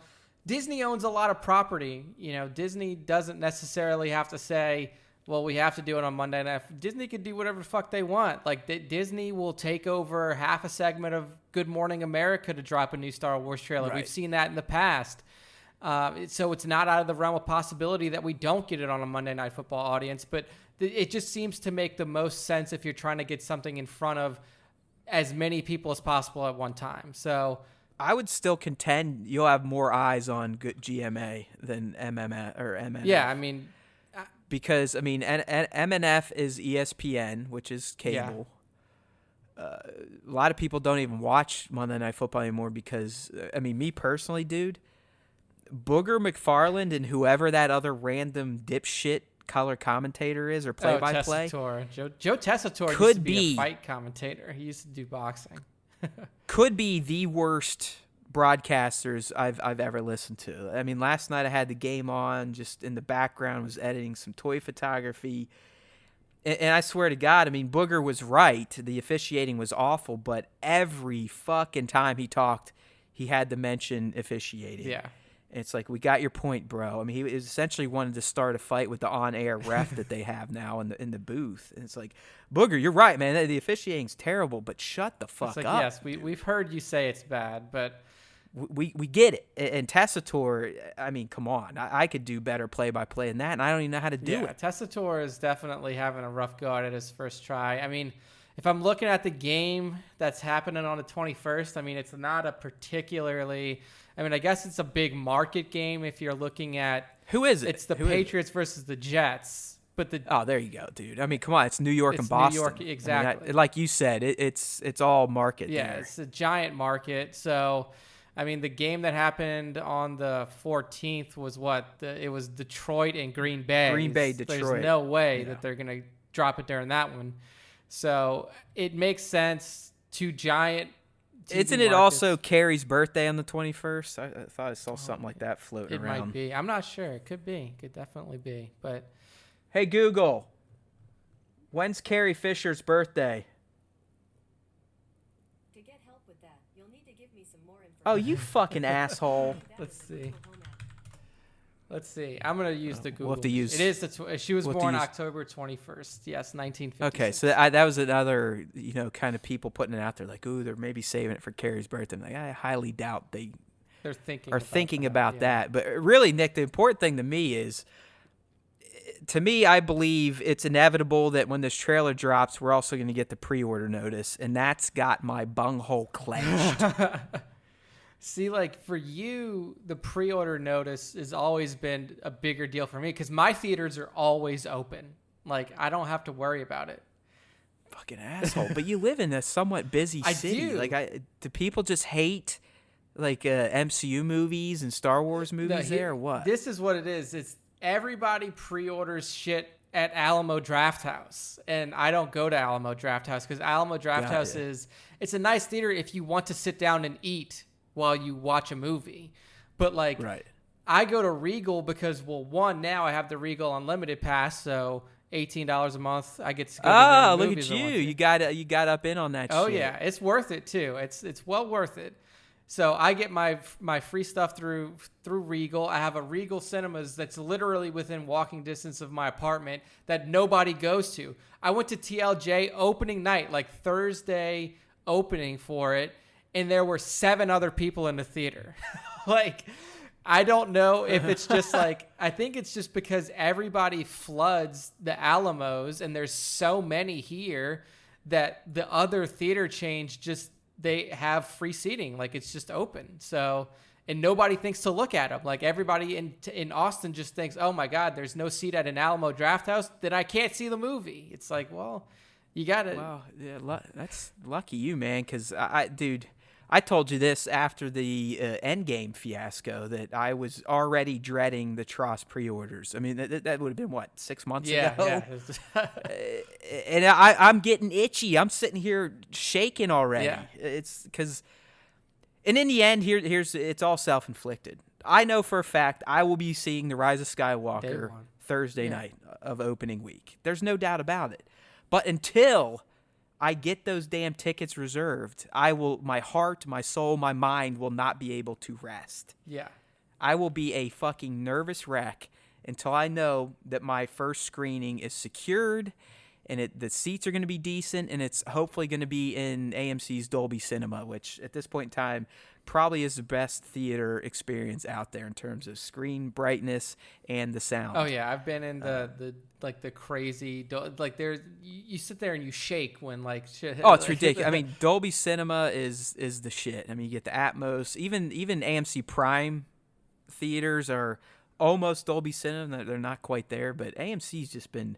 Disney owns a lot of property. You know, Disney doesn't necessarily have to say, well, we have to do it on Monday night. Disney could do whatever the fuck they want. Like, Disney will take over half a segment of Good Morning America to drop a new Star Wars trailer. Right. We've seen that in the past. So it's not out of the realm of possibility that we don't get it on a Monday Night Football audience. But it just seems to make the most sense if you're trying to get something in front of as many people as possible at one time. So I would still contend you'll have more eyes on good GMA than MMF or MNF. Yeah, I mean, because I mean, MNF is ESPN, which is cable. Yeah. A lot of people don't even watch Monday Night Football anymore because, I mean, me personally, dude, Booger McFarland and whoever that other random dipshit color commentator is or play-by-play. Joe Tessitore used to be a fight commentator. He used to do boxing. Could be the worst broadcasters I've ever listened to. I mean, last night I had the game on, just in the background was editing some toy photography. And I swear to God, I mean, Booger was right. The officiating was awful, but every fucking time he talked, he had to mention officiating. Yeah. And it's like, we got your point, bro. I mean, he essentially wanted to start a fight with the on-air ref that they have now in the booth. And it's like, Booger, you're right, man. The officiating's terrible, but shut the fuck up. Yes, we've heard you say it's bad, but we get it. And Tessitore, I mean, come on. I could do better play-by-play than that, and I don't even know how to do it. Tessitore is definitely having a rough go at it his first try. I mean, if I'm looking at the game that's happening on the 21st, I mean, it's not a particularly – I mean, I guess it's a big market game if you're looking at – who is it? It's the Patriots versus the Jets. But there you go, dude. I mean, come on. It's New York and Boston. New York, exactly. I mean, like you said, it's all market there. Yeah, it's a giant market. So, I mean, the game that happened on the 14th was what? It was Detroit and Green Bay. Green Bay, Detroit. There's no way that they're going to drop it during that one. So, it makes sense. Two giant TV Isn't it markets. Also Carrie's birthday on the 21st? I thought I saw something like that floating around. It might be. I'm not sure. It could be. Could definitely be. But hey, Google, when's Carrie Fisher's birthday? To get help with that, you'll need to give me some more information. Oh, you fucking asshole. Let's see. I'm going to use the Google. We'll have to use, it is she was born October 21st. Yes, 1956. Okay, so that was another, kind of people putting it out there like, ooh, they're maybe saving it for Carrie's birthday. I'm like, I highly doubt they're thinking about that. But really, Nick, the important thing to me is, I believe it's inevitable that when this trailer drops, we're also going to get the pre-order notice, and that's got my bunghole clenched. See, like, for you, the pre-order notice has always been a bigger deal for me because my theaters are always open. Like, I don't have to worry about it. Fucking asshole. But you live in a somewhat busy city. I do. Like, do people just hate, like, MCU movies and Star Wars movies there or what? This is what it is. It's everybody pre-orders shit at Alamo Drafthouse. And I don't go to Alamo Drafthouse because Alamo Drafthouse it's a nice theater if you want to sit down and eat while you watch a movie. But like, I go to Regal because, well, one, now I have the Regal Unlimited Pass, so $18 a month. I get to go to look at you. You got up in on that shit. Oh, yeah. It's worth it, too. It's well worth it. So I get my free stuff through Regal. I have a Regal Cinemas that's literally within walking distance of my apartment that nobody goes to. I went to TLJ opening night, like Thursday opening for it, and there were 7 other people in the theater. Like, I don't know if it's just like, I think it's just because everybody floods the Alamos and there's so many here that the other theater chains just, they have free seating. Like, it's just open. So, and nobody thinks to look at them. Like, everybody in Austin just thinks, oh my God, there's no seat at an Alamo Draft House, then I can't see the movie. It's like, well, you got to. Well, yeah, that's lucky you, man, because dude, I told you this after the Endgame fiasco that I was already dreading the TROS pre-orders. I mean, that would have been, what, 6 months ago? Yeah. And I'm getting itchy. I'm sitting here shaking already. Yeah. It's because, and in the end, here's it's all self-inflicted. I know for a fact I will be seeing The Rise of Skywalker Thursday night of opening week. There's no doubt about it. But until I get those damn tickets reserved, my heart, my soul, my mind will not be able to rest. Yeah. I will be a fucking nervous wreck until I know that my first screening is secured and the seats are going to be decent, and it's hopefully going to be in AMC's Dolby Cinema, which at this point in time probably is the best theater experience out there in terms of screen brightness and the sound. Oh yeah, I've been in the crazy, like you sit there and you shake when like shit. Oh, it's ridiculous. I mean, Dolby Cinema is the shit. I mean, you get the Atmos. Even AMC Prime theaters are almost Dolby Cinema. They're not quite there, but AMC's just been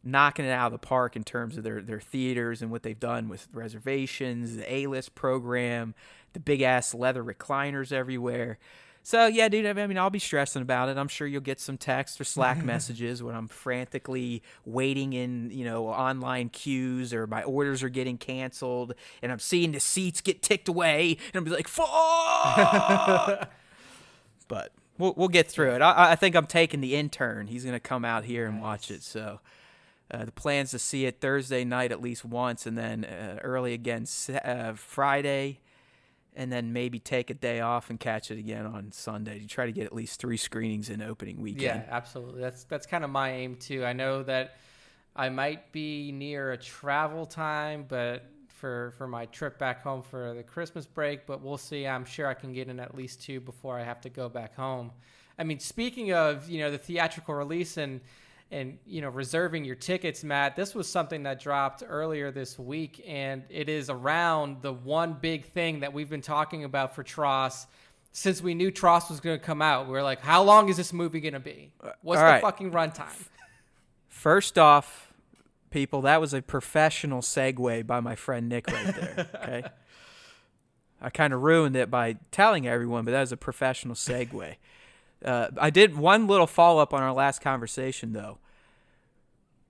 knocking it out of the park in terms of their theaters and what they've done with reservations, the A-list program, the big-ass leather recliners everywhere. So, yeah, dude, I mean, I'll be stressing about it. I'm sure you'll get some text or Slack messages when I'm frantically waiting in, online queues, or my orders are getting canceled and I'm seeing the seats get ticked away and I'm be like, fuck! But we'll get through it. I think I'm taking the intern. He's going to come out here and watch it, so... the plan's to see it Thursday night at least once, and then early again Friday, and then maybe take a day off and catch it again on Sunday to try to get at least 3 screenings in opening weekend. Yeah, absolutely. That's kind of my aim too. I know that I might be near a travel time, but for my trip back home for the Christmas break, but we'll see. I'm sure I can get in at least 2 before I have to go back home. I mean, speaking of, the theatrical release and reserving your tickets, Matt, this was something that dropped earlier this week, and it is around the one big thing that we've been talking about for TROS since we knew TROS was going to come out. We were like, how long is this movie going to be? What's the fucking runtime? First off, people, that was a professional segue by my friend Nick right there, okay? I kind of ruined it by telling everyone, but that was a professional segue. I did one little follow-up on our last conversation, though.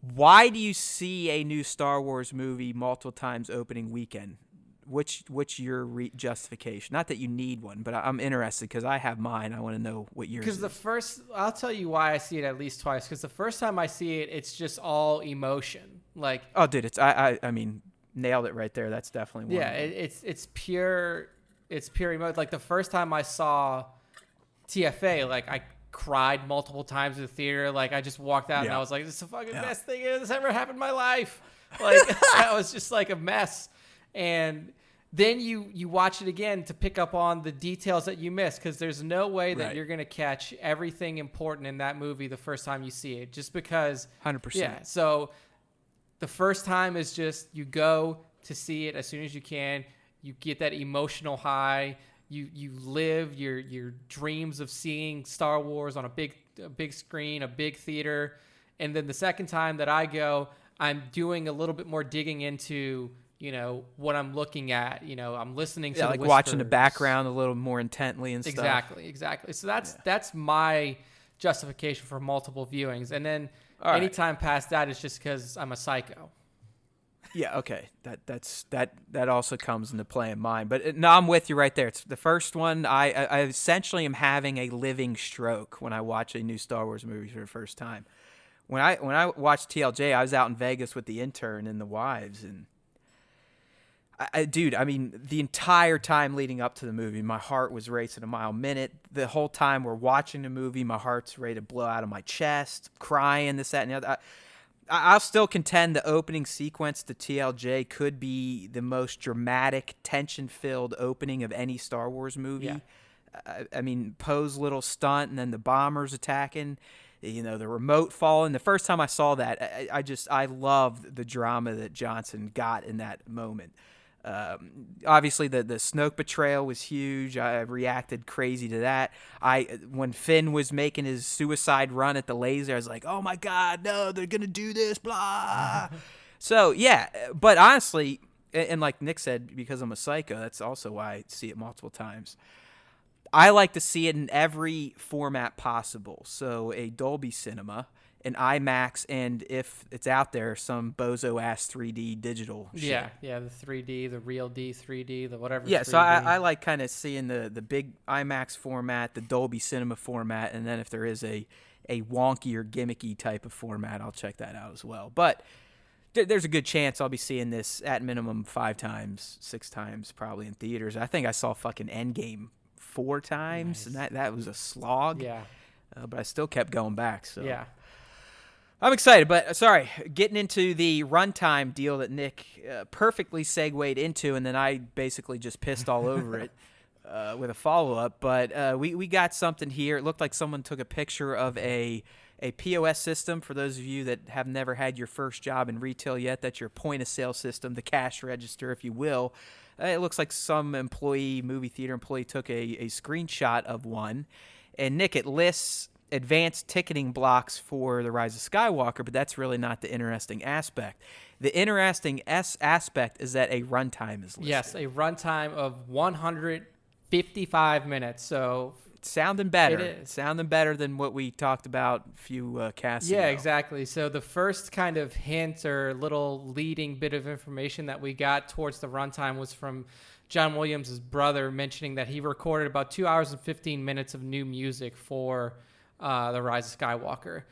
Why do you see a new Star Wars movie multiple times opening weekend? What's your justification? Not that you need one, but I'm interested because I have mine. I want to know what yours is. Because I'll tell you why I see it at least twice. Because the first time I see it, it's just all emotion. Like, oh, dude, I mean, nailed it right there. That's definitely one. Yeah, it's pure emotion. Like the first time I saw TFA, like I cried multiple times in the theater. Like I just walked out and I was like, this is the fucking best thing that's ever happened in my life. Like that was just like a mess. And then you watch it again to pick up on the details that you missed, because there's no way that you're going to catch everything important in that movie the first time you see it, just because 100%. Yeah. So the first time is just, you go to see it as soon as you can. You get that emotional high. You live your dreams of seeing Star Wars on a big screen, a big theater. And then the second time that I go, I'm doing a little bit more digging into, what I'm looking at. I'm listening to the like whispers. Watching the background a little more intently and stuff. Exactly. So that's my justification for multiple viewings. And then anytime past that is just because I'm a psycho. Yeah, okay. That also comes into play in mine. But no, I'm with you right there. It's the first one. I essentially am having a living stroke when I watch a new Star Wars movie for the first time. When I watched TLJ, I was out in Vegas with the intern and the wives, and Dude, I mean, the entire time leading up to the movie, my heart was racing a mile a minute. The whole time we're watching the movie, my heart's ready to blow out of my chest, crying, this, that, and the other. I'll still contend the opening sequence to TLJ could be the most dramatic, tension-filled opening of any Star Wars movie. Yeah. I mean, Poe's little stunt and then the bombers attacking, the remote falling. The first time I saw that, I loved the drama that Johnson got in that moment. Obviously, the Snoke betrayal was huge. I reacted crazy to that. When Finn was making his suicide run at the laser, I was like, oh my God, no, they're going to do this, blah. So, yeah, but honestly, and like Nick said, because I'm a psycho, that's also why I see it multiple times. I like to see it in every format possible. So a Dolby Cinema, an IMAX, and if it's out there, some bozo-ass 3D digital shit. Yeah, the 3D, the real D 3D, the whatever. Yeah, 3D. so I like kind of seeing the big IMAX format, the Dolby Cinema format, and then if there is a wonky or gimmicky type of format, I'll check that out as well. But there's a good chance I'll be seeing this at minimum 5 times, 6 times probably in theaters. I think I saw fucking Endgame 4 times, and that was a slog. Yeah. But I still kept going back. So Yeah. I'm excited, but sorry, getting into the runtime deal that Nick perfectly segued into, and then I basically just pissed all over it with a follow-up. But we got something here. It looked like someone took a picture of a POS system. For those of you that have never had your first job in retail yet, that's your point-of-sale system, the cash register, if you will. It looks like some movie theater employee took a screenshot of one. And Nick, it lists advanced ticketing blocks for The Rise of Skywalker, but that's really not the interesting aspect. The interesting aspect is that a runtime is listed. Yes, a runtime of 155 minutes. So sounding better. It is. Sounding better than what we talked about a few casts ago. Yeah, exactly. So the first kind of hint or little leading bit of information that we got towards the runtime was from John Williams' brother, mentioning that he recorded about 2 hours and 15 minutes of new music for The Rise of Skywalker.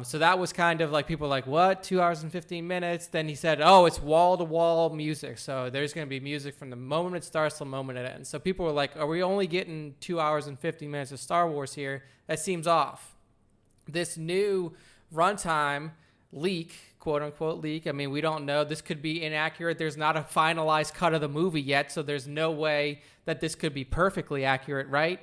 So that was kind of like, people were like, what, 2 hours and 15 minutes? Then he said, oh, it's wall-to-wall music. So there's going to be music from the moment it starts to the moment it ends. So people were like, are we only getting 2 hours and 15 minutes of Star Wars here? That seems off. This new runtime leak, quote-unquote leak, I mean, we don't know. This could be inaccurate. There's not a finalized cut of the movie yet, so there's no way that this could be perfectly accurate, right?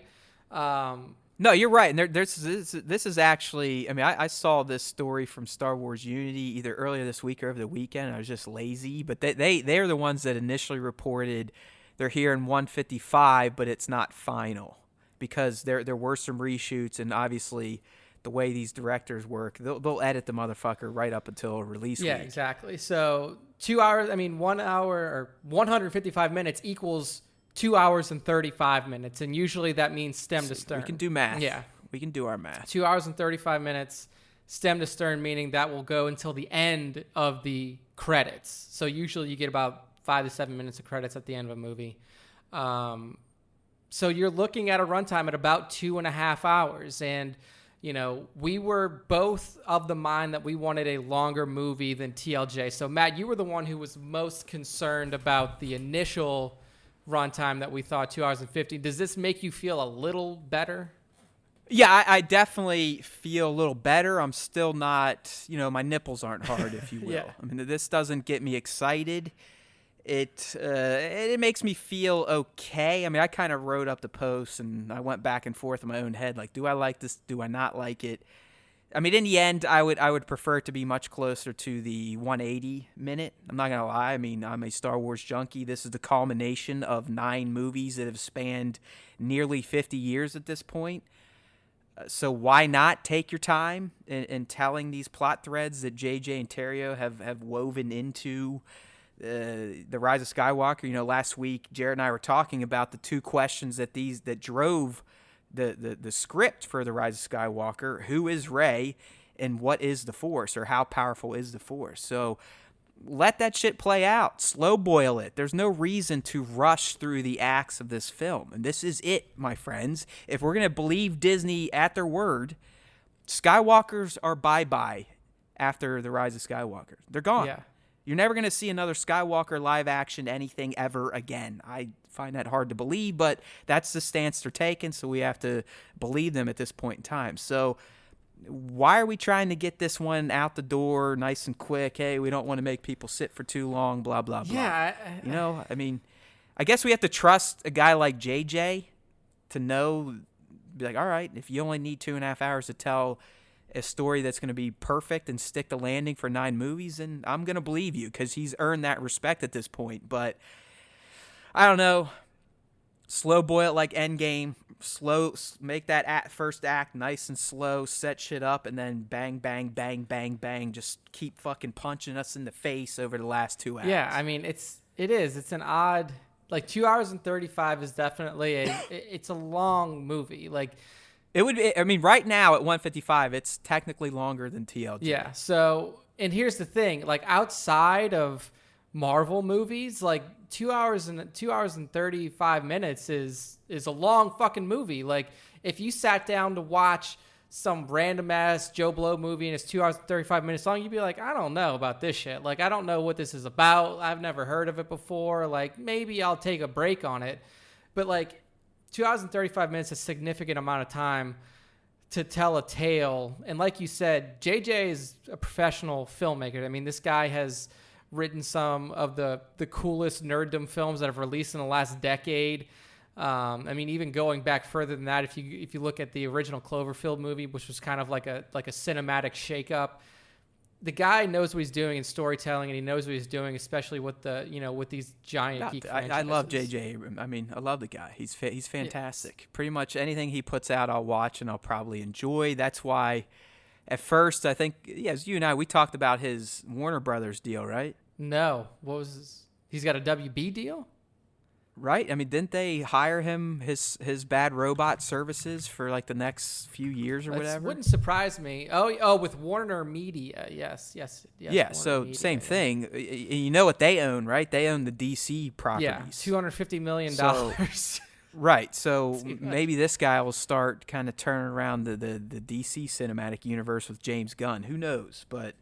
No, you're right. And this is actually, I mean, I saw this story from Star Wars Unity either earlier this week or over the weekend, and I was just lazy. But they're the ones that initially reported they're here in 155, but it's not final because there were some reshoots, and obviously the way these directors work, they'll edit the motherfucker right up until release week. Yeah, exactly. So 2 hours, 1 hour or 155 minutes equals 2 hours and 35 minutes. And usually that means stem to stern. We can do math. Yeah. We can do our math. 2 hours and 35 minutes stem to stern, meaning that will go until the end of the credits. So usually you get about 5 to 7 minutes of credits at the end of a movie. So you're looking at a runtime at about 2.5 hours. And we were both of the mind that we wanted a longer movie than TLJ. So, Matt, you were the one who was most concerned about the initial runtime that we thought 2 hours and 50. Does this make you feel a little better? Yeah, I definitely feel a little better. I'm still not, my nipples aren't hard, if you will. Yeah. I mean, this doesn't get me excited. It makes me feel okay. I mean, I kind of wrote up the post and I went back and forth in my own head, like, do I like this? Do I not like it? I mean, in the end, I would prefer it to be much closer to the 180 minute. I'm not gonna lie. I mean, I'm a Star Wars junkie. This is the culmination of 9 movies that have spanned nearly 50 years at this point. So why not take your time in telling these plot threads that JJ and Terrio have woven into The Rise of Skywalker? Last week Jared and I were talking about the 2 questions that drove the script for The Rise of Skywalker. Who is Rey, and what is the Force, or how powerful is the Force? So let that shit play out. Slow boil it. There's no reason to rush through the acts of this film. And this is it, my friends. If we're going to believe Disney at their word, Skywalkers are bye-bye after The Rise of Skywalker. They're gone. Yeah. You're never going to see another Skywalker live action anything ever again. I find that hard to believe, but that's the stance they're taking, so we have to believe them at this point in time. So why are we trying to get this one out the door nice and quick? Hey, we don't want to make people sit for too long, blah, blah, blah. Yeah. I mean, I guess we have to trust a guy like JJ to know, be like, all right, if you only need 2.5 hours to tell a story that's going to be perfect and stick the landing for 9 movies, and I'm going to believe you because he's earned that respect at this point. But I don't know. Slow boil it like Endgame. Make that first act nice and slow, set shit up, and then bang, bang, bang, bang, bang. Just keep fucking punching us in the face over the last 2 acts. Yeah, I mean, it's an odd, like 2 hours and 35 is definitely it's a long movie. Like, it would be, I mean, right now at 155, it's technically longer than TLJ. Yeah. So, and here's the thing, like outside of Marvel movies, like 2 hours and 35 minutes is a long fucking movie. Like, if you sat down to watch some random ass Joe Blow movie and it's 2 hours and 35 minutes long, you'd be like, I don't know about this shit. Like, I don't know what this is about. I've never heard of it before. Like, maybe I'll take a break on it. But like, 2 hours and 35 minutes is a significant amount of time to tell a tale. And like you said, JJ is a professional filmmaker. I mean, this guy has written some of the coolest nerddom films that have released in the last decade. I mean, even going back further than that, if you look at the original Cloverfield movie, which was kind of like a cinematic shakeup, the guy knows what he's doing in storytelling, and he knows what he's doing, especially with with these giant geek franchises. I love J.J. Abrams. I mean, I love the guy. He's fantastic. Yes. Pretty much anything he puts out, I'll watch and I'll probably enjoy. That's why, at first, I think, as you and I, we talked about his Warner Brothers deal, right? No, what was his? He's got a WB deal? Right? I mean, didn't they hire him, his Bad Robot services for like the next few years or whatever? Wouldn't surprise me. Oh, with Warner Media. Yes. Yeah, Warner so Media, same thing. You know what they own, right? They own the DC properties. Yeah, $250 million. Right, so maybe this guy will start kind of turning around the DC cinematic universe with James Gunn. Who knows? But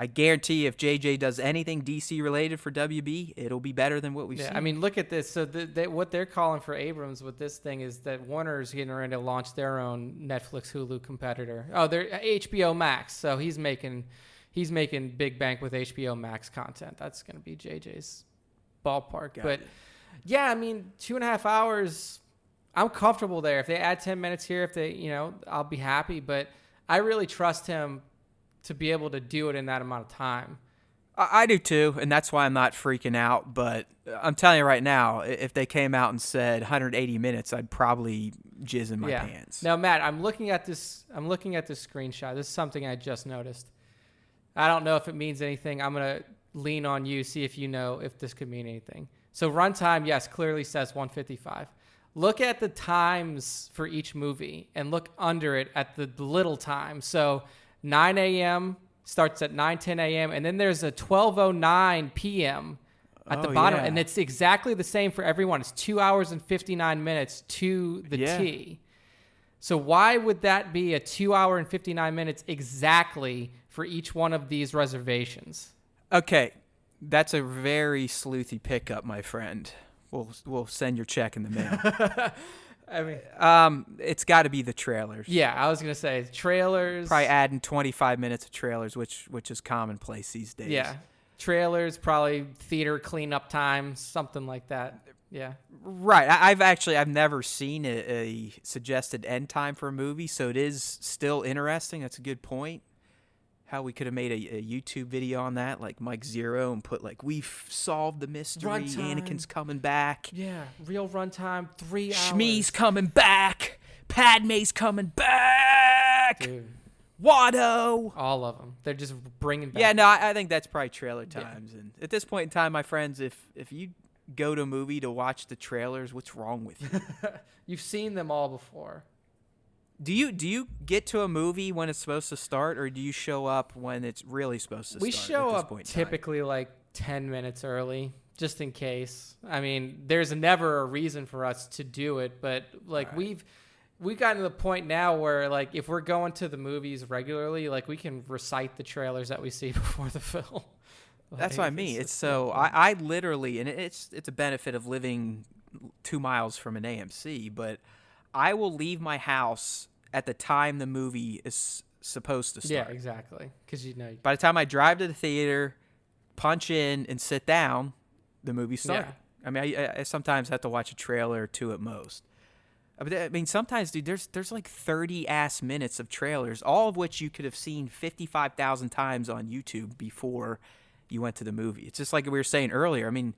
I guarantee if JJ does anything DC related for WB, it'll be better than what we've seen. I mean, look at this. So what they're calling for Abrams with this thing is that Warner's getting ready to launch their own Netflix Hulu competitor. Oh, they're HBO Max. So he's making big bank with HBO Max content. That's going to be JJ's ballpark. But yeah, I mean, 2.5 hours, I'm comfortable there. If they add 10 minutes here, if they, I'll be happy. But I really trust him to be able to do it in that amount of time. I do too, and that's why I'm not freaking out. But I'm telling you right now, if they came out and said 180 minutes, I'd probably jizz in my pants. Now, Matt, I'm looking at this screenshot. This is something I just noticed. I don't know if it means anything. I'm gonna lean on you, see if you know if this could mean anything. So runtime, yes, clearly says 155. Look at the times for each movie and look under it at the little time. So 9 a.m. starts at 9:10 a.m. and then there's a 12:09 p.m. at the bottom, and it's exactly the same for everyone. It's 2 hours and 59 minutes to the T. So why would that be a 2 hour and 59 minutes exactly for each one of these reservations? Okay, that's a very sleuthy pickup, my friend. We'll send your check in the mail. I mean, it's got to be the trailers. Yeah, I was gonna say trailers. Probably adding 25 minutes of trailers, which is commonplace these days. Yeah, trailers, probably theater cleanup time, something like that. Yeah, right. I've never seen a suggested end time for a movie, so it is still interesting. That's a good point. How we could have made a YouTube video on that, like Mike Zero, and put like, we've solved the mystery. Runtime. Anakin's coming back. Yeah, real runtime, 3 hours. Shmi's coming back. Padme's coming back. Dude. Watto. All of them. They're just bringing back. Yeah, no, I think that's probably trailer times. Yeah. And at this point in time, my friends, if you go to a movie to watch the trailers, what's wrong with you? You've seen them all before. Do you get to a movie when it's supposed to start, or do you show up when it's really supposed to start? We show up typically like 10 minutes early, just in case. I mean, there's never a reason for us to do it, but like we've gotten to the point now where like if we're going to the movies regularly, like we can recite the trailers that we see before the film. That's what I mean. It's so I literally, and it's a benefit of living 2 miles from an AMC, but I will leave my house at the time the movie is supposed to start. Yeah, exactly. Because By the time I drive to the theater, punch in, and sit down, the movie's starting. Yeah. I mean, I sometimes have to watch a trailer or two at most. But I mean, sometimes, dude, there's like 30-ass minutes of trailers, all of which you could have seen 55,000 times on YouTube before you went to the movie. It's just like we were saying earlier. I mean,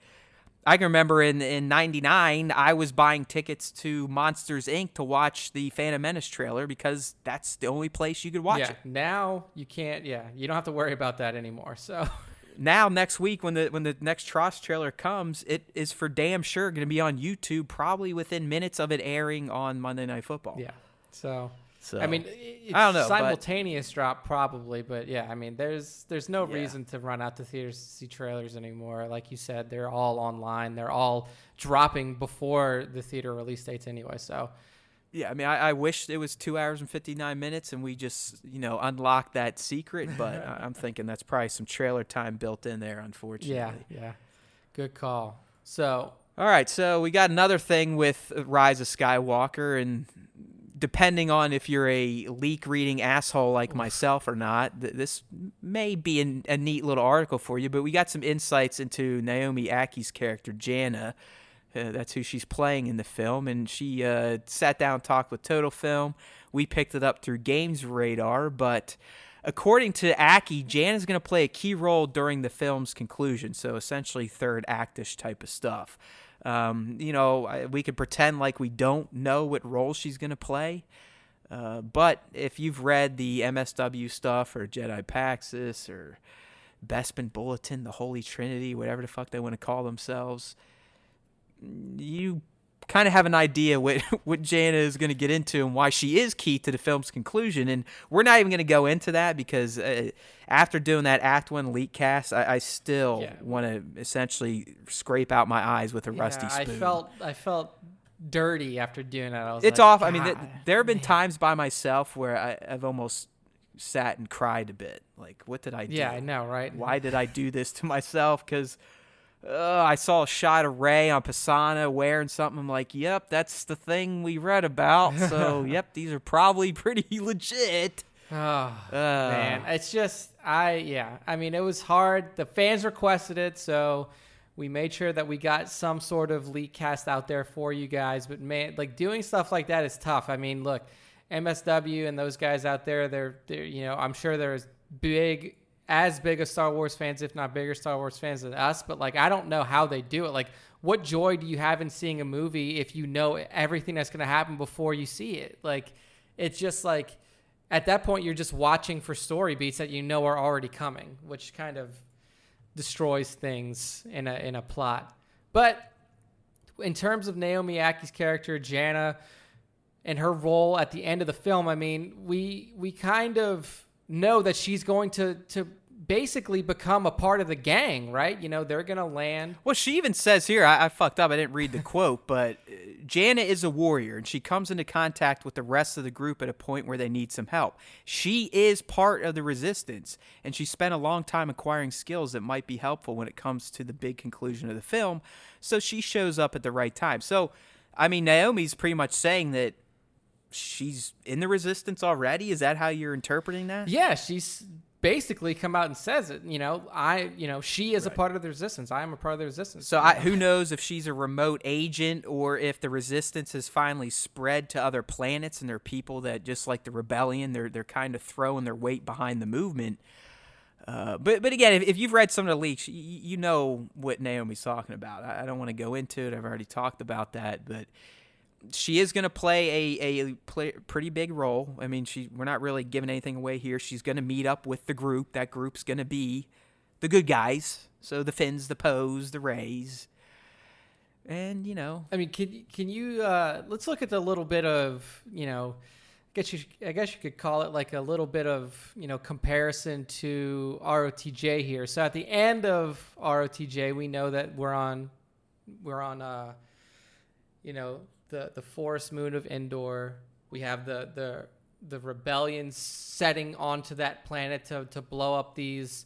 I can remember in 99, I was buying tickets to Monsters, Inc. to watch the Phantom Menace trailer because that's the only place you could watch it. Now you can't, you don't have to worry about that anymore, so... Now, next week, when the next TROS trailer comes, it is for damn sure going to be on YouTube, probably within minutes of it airing on Monday Night Football. Yeah. So So I mean, it's I don't know, simultaneous drop probably, but yeah, I mean, there's no reason to run out to theaters to see trailers anymore. Like you said, they're all online. They're all dropping before the theater release dates anyway. So yeah, I mean, I wish it was 2 hours and 59 minutes and we just, unlocked that secret, but I'm thinking that's probably some trailer time built in there, unfortunately. Yeah. Good call. So, all right, so we got another thing with Rise of Skywalker, and depending on if you're a leak-reading asshole like myself or not, this may be a neat little article for you, but we got some insights into Naomi Ackie's character, Jannah. That's who she's playing in the film, and she sat down and talked with Total Film. We picked it up through Games Radar, but according to Ackie, Jannah's going to play a key role during the film's conclusion, so essentially third act-ish type of stuff. We could pretend like we don't know what role she's going to play, but if you've read the MSW stuff or Jedi Paxis or Bespin Bulletin, the Holy Trinity, whatever the fuck they want to call themselves, you kind of have an idea what Jannah is going to get into and why she is key to the film's conclusion. And we're not even going to go into that because after doing that Act 1 leak cast, I still want to essentially scrape out my eyes with a rusty spoon. I felt dirty after doing that. It's off. I mean, there have been times by myself where I've almost sat and cried a bit. Like, what did I do? Yeah, I know, right? Why did I do this to myself? Because I saw a shot of Rey on Pisana wearing something. I'm like, yep, that's the thing we read about. So, yep, these are probably pretty legit. Oh, man. It's just, I mean, it was hard. The fans requested it, so we made sure that we got some sort of leak cast out there for you guys. But, man, like, doing stuff like that is tough. I mean, look, MSW and those guys out there, they're I'm sure they're as big as Star Wars fans, if not bigger Star Wars fans than us, but like I don't know how they do it. Like, what joy do you have in seeing a movie if you know everything that's going to happen before you see it? Like, it's just like at that point you're just watching for story beats that you know are already coming, which kind of destroys things in a plot. But in terms of Naomi Ackie's character, Jannah, and her role at the end of the film, I mean, we kind of know that she's going to basically become a part of the gang, right? They're going to land. Well, she even says here, I fucked up, I didn't read the quote, but Jannah is a warrior, and she comes into contact with the rest of the group at a point where they need some help. She is part of the resistance, and she spent a long time acquiring skills that might be helpful when it comes to the big conclusion of the film, so she shows up at the right time. So, I mean, Naomi's pretty much saying that she's in the resistance already. Is that how you're interpreting that? Yeah, she's basically come out and says it. She is a part of the resistance. I am a part of the resistance. So who knows if she's a remote agent or if the resistance has finally spread to other planets and there are people that, just like the rebellion, they're kind of throwing their weight behind the movement. But again, if you've read some of the leaks, you know what Naomi's talking about. I don't want to go into it. I've already talked about that, but she is going to play a pretty big role. I mean, we're not really giving anything away here. She's going to meet up with the group. That group's going to be the good guys. So the Finns, the Poes, the Reys. And, I mean, can you let's look at the little bit of, I guess you could call it like a little bit of, comparison to ROTJ here. So at the end of ROTJ, we know that we're on the forest moon of Andor. We have the rebellion setting onto that planet to blow up these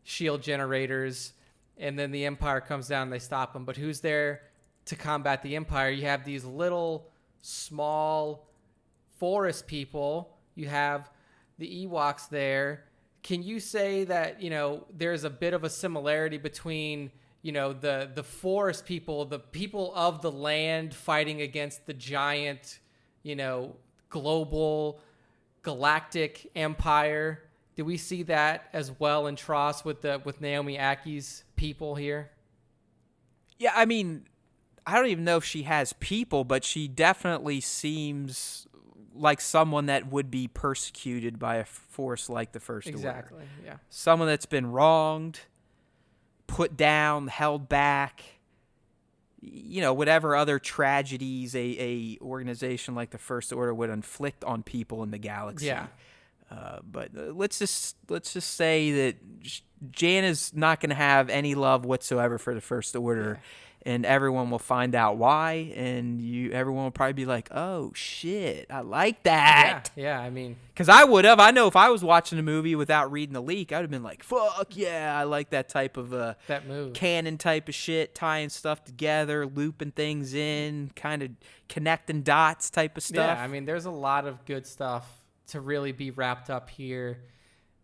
shield generators, and then the Empire comes down and they stop them. But who's there to combat the Empire? You have these little, small forest people. You have the Ewoks there. Can you say that, there's a bit of a similarity between, the forest people, the people of the land fighting against the giant, global galactic empire? Do we see that as well in TROS with Naomi Aki's people here? Yeah, I mean, I don't even know if she has people, but she definitely seems like someone that would be persecuted by a force like the First Order. Exactly, yeah. Someone that's been wronged, put down, held back, whatever other tragedies a organization like the First Order would inflict on people in the galaxy. Yeah. But let's just say that Jannah's not going to have any love whatsoever for the First Order. Yeah. And everyone will find out why, and everyone will probably be like, "Oh shit, I like that." Yeah. I mean, because I would have. I know if I was watching a movie without reading the leak, I'd have been like, "Fuck yeah, I like that type of that move, canon type of shit, tying stuff together, looping things in, kind of connecting dots type of stuff." Yeah, I mean, there's a lot of good stuff to really be wrapped up here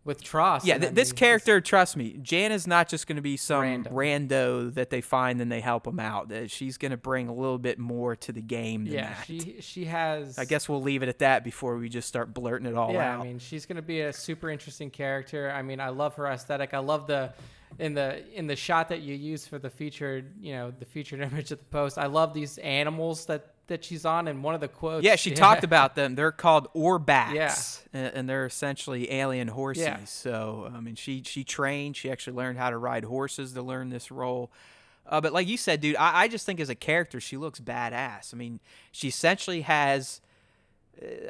with TROS. Yeah, this character, trust me, Jannah's not just going to be some rando that they find and they help them out. She's going to bring a little bit more to the game than that. She has... I guess we'll leave it at that before we just start blurting it all out. Yeah, I mean, she's going to be a super interesting character. I mean, I love her aesthetic. I love in the shot that you use for the featured image of the post, I love these animals that she's on, and one of the quotes. Yeah, she talked about them. They're called Orbaks, and they're essentially alien horses. Yeah. So, I mean, she trained. She actually learned how to ride horses to learn this role. But like you said, dude, I just think as a character, she looks badass. I mean, she essentially has...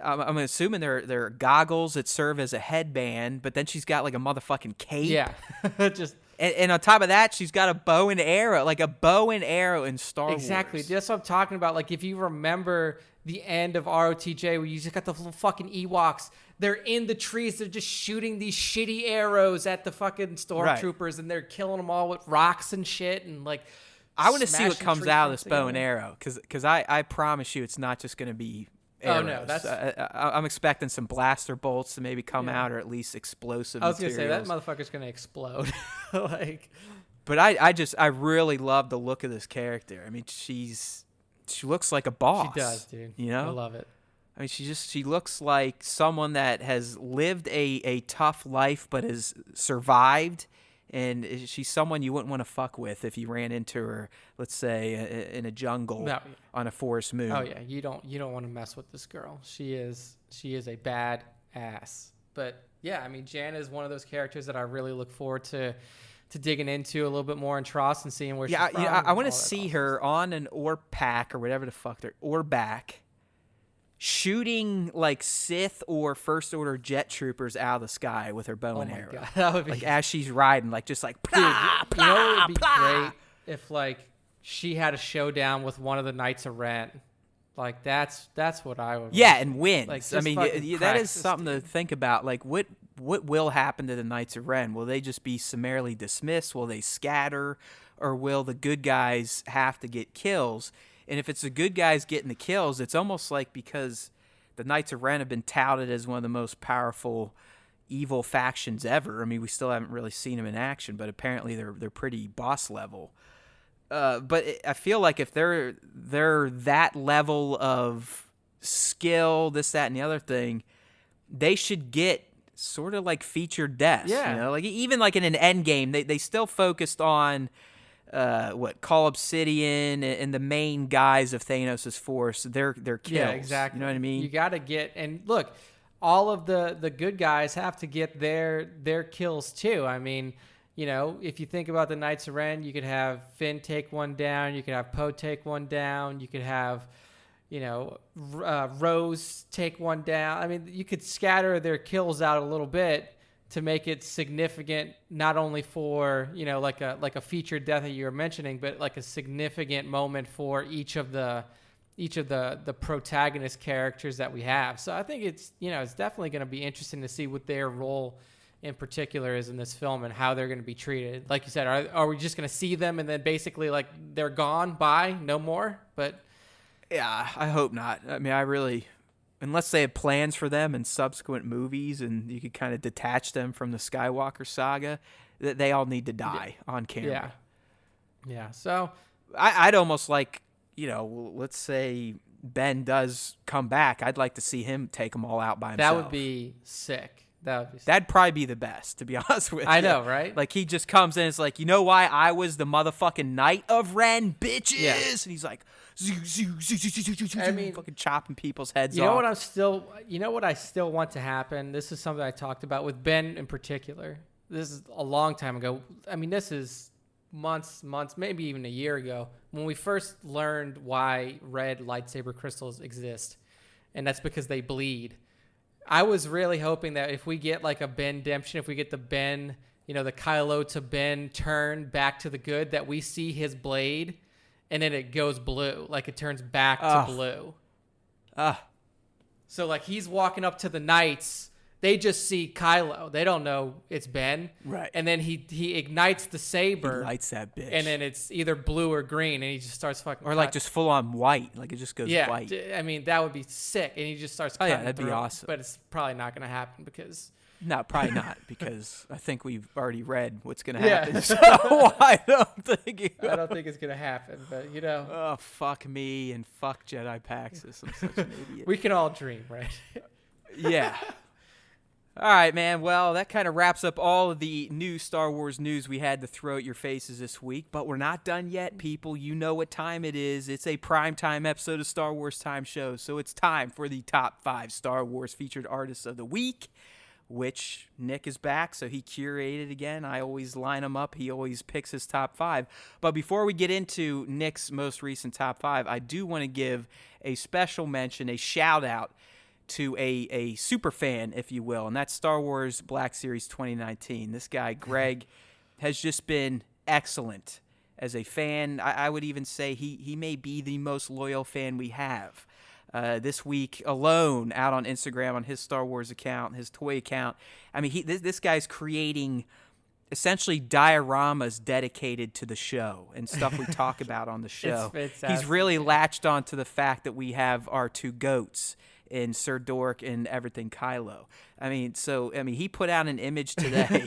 I'm assuming they're goggles that serve as a headband, but then she's got like a motherfucking cape. Yeah, just... And on top of that, she's got a bow and arrow, like a bow and arrow in Star Wars. Exactly. That's what I'm talking about. Like, if you remember the end of ROTJ, where you just got the little fucking Ewoks, they're in the trees, they're just shooting these shitty arrows at the fucking stormtroopers, and they're killing them all with rocks and shit, and like... I want to see what comes out of this bow and arrow, because I promise you it's not just going to be... arrows. Oh no, that's. I'm expecting some blaster bolts to maybe come out, or at least explosive. I was materials. Gonna say that motherfucker's gonna explode. But I really love the look of this character. I mean, she looks like a boss. She does, dude. I love it. I mean, she looks like someone that has lived a tough life, but has survived. And she's someone you wouldn't want to fuck with if you ran into her, let's say, in a jungle on a forest moon. Oh yeah, you don't want to mess with this girl. She is a bad ass. But yeah, I mean, Jannah is one of those characters that I really look forward to digging into a little bit more in TROS and seeing where she's from. Yeah, I want to see her on an Orpak or whatever the fuck they're Orbak, shooting like Sith or First Order jet troopers out of the sky with her bow and arrow. God. That would be like as she's riding, like just like dude, you know what would be great if like she had a showdown with one of the Knights of Ren. Like that's what I would. Yeah, and wins. Like, I mean, that is something to think about. Like what will happen to the Knights of Ren? Will they just be summarily dismissed? Will they scatter, or will the good guys have to get kills? And if it's the good guys getting the kills, it's almost like because the Knights of Ren have been touted as one of the most powerful evil factions ever. I mean, we still haven't really seen them in action, but apparently they're pretty boss level. But I feel like if they're that level of skill, this, that, and the other thing, they should get sort of like featured deaths. Yeah. Like even like in an end game, they still focused on Call Obsidian and the main guys of Thanos' force, their kills. Yeah, exactly. You know what I mean? You got to get, and look, all of the good guys have to get their kills too. I mean, if you think about the Knights of Ren, you could have Finn take one down, you could have Poe take one down, you could have, Rose take one down. I mean, you could scatter their kills out a little bit to make it significant, not only for like a featured death that you were mentioning, but like a significant moment for each of the protagonist characters that we have. So I think it's it's definitely going to be interesting to see what their role in particular is in this film and how they're going to be treated. Like you said, are we just going to see them and then basically like they're gone, bye, no more? But yeah, I hope not. I mean, I really, unless they have plans for them in subsequent movies and you could kind of detach them from the Skywalker saga, that they all need to die on camera. Yeah. So I'd almost like, let's say Ben does come back. I'd like to see him take them all out by himself. that would be sick. That'd probably be the best, to be honest with you. I know, right? Like, he just comes in and it's like, you know why I was the motherfucking Knight of Ren, bitches? Yeah. And he's like, I mean, fucking chopping people's heads You know off. what I still want to happen? This is something I talked about with Ben in particular. This is a long time ago. I mean, this is months, maybe even a year ago when we first learned why red lightsaber crystals exist. And that's because they bleed. I was really hoping that if we get like a Ben Demption, if we get the Ben, the Kylo to Ben turn back to the good, that we see his blade and then it goes blue, like it turns back to blue. So like he's walking up to the knights. They just see Kylo. They don't know it's Ben. Right. And then he ignites the saber. He lights that bitch. And then it's either blue or green, and he just starts fucking. Or like just full on white. Like it just goes white. I mean, that would be sick. And he just starts Oh, cutting yeah, that'd be through. awesome. But it's probably not going to happen because. No, probably not, because I think we've already read what's going to Yeah. happen. So I don't think I don't think it's going to happen, but Oh, fuck me and fuck Jedi Paxis. I'm such an idiot. we can all dream, right? Yeah. All right, man. Well, that kind of wraps up all of the new Star Wars news we had to throw at your faces this week. But we're not done yet, people. You know what time it is. It's a primetime episode of Star Wars Time Show. So it's time for the top 5 Star Wars featured artists of the week, which Nick is back, so he curated again. I always line him up. He always picks his top 5. But before we get into Nick's most recent top 5, I do want to give a special mention, a shout-out to a super fan, if you will, and that's Star Wars Black Series 2019. This guy, Greg, has just been excellent as a fan. I would even say he may be the most loyal fan we have. This week alone, out on Instagram on his Star Wars account, his toy account. I mean, this guy's creating essentially dioramas dedicated to the show and stuff we talk about on the show. He's really latched on to the fact that we have our 2 goats in Sir Dork and everything Kylo. I mean, he put out an image today.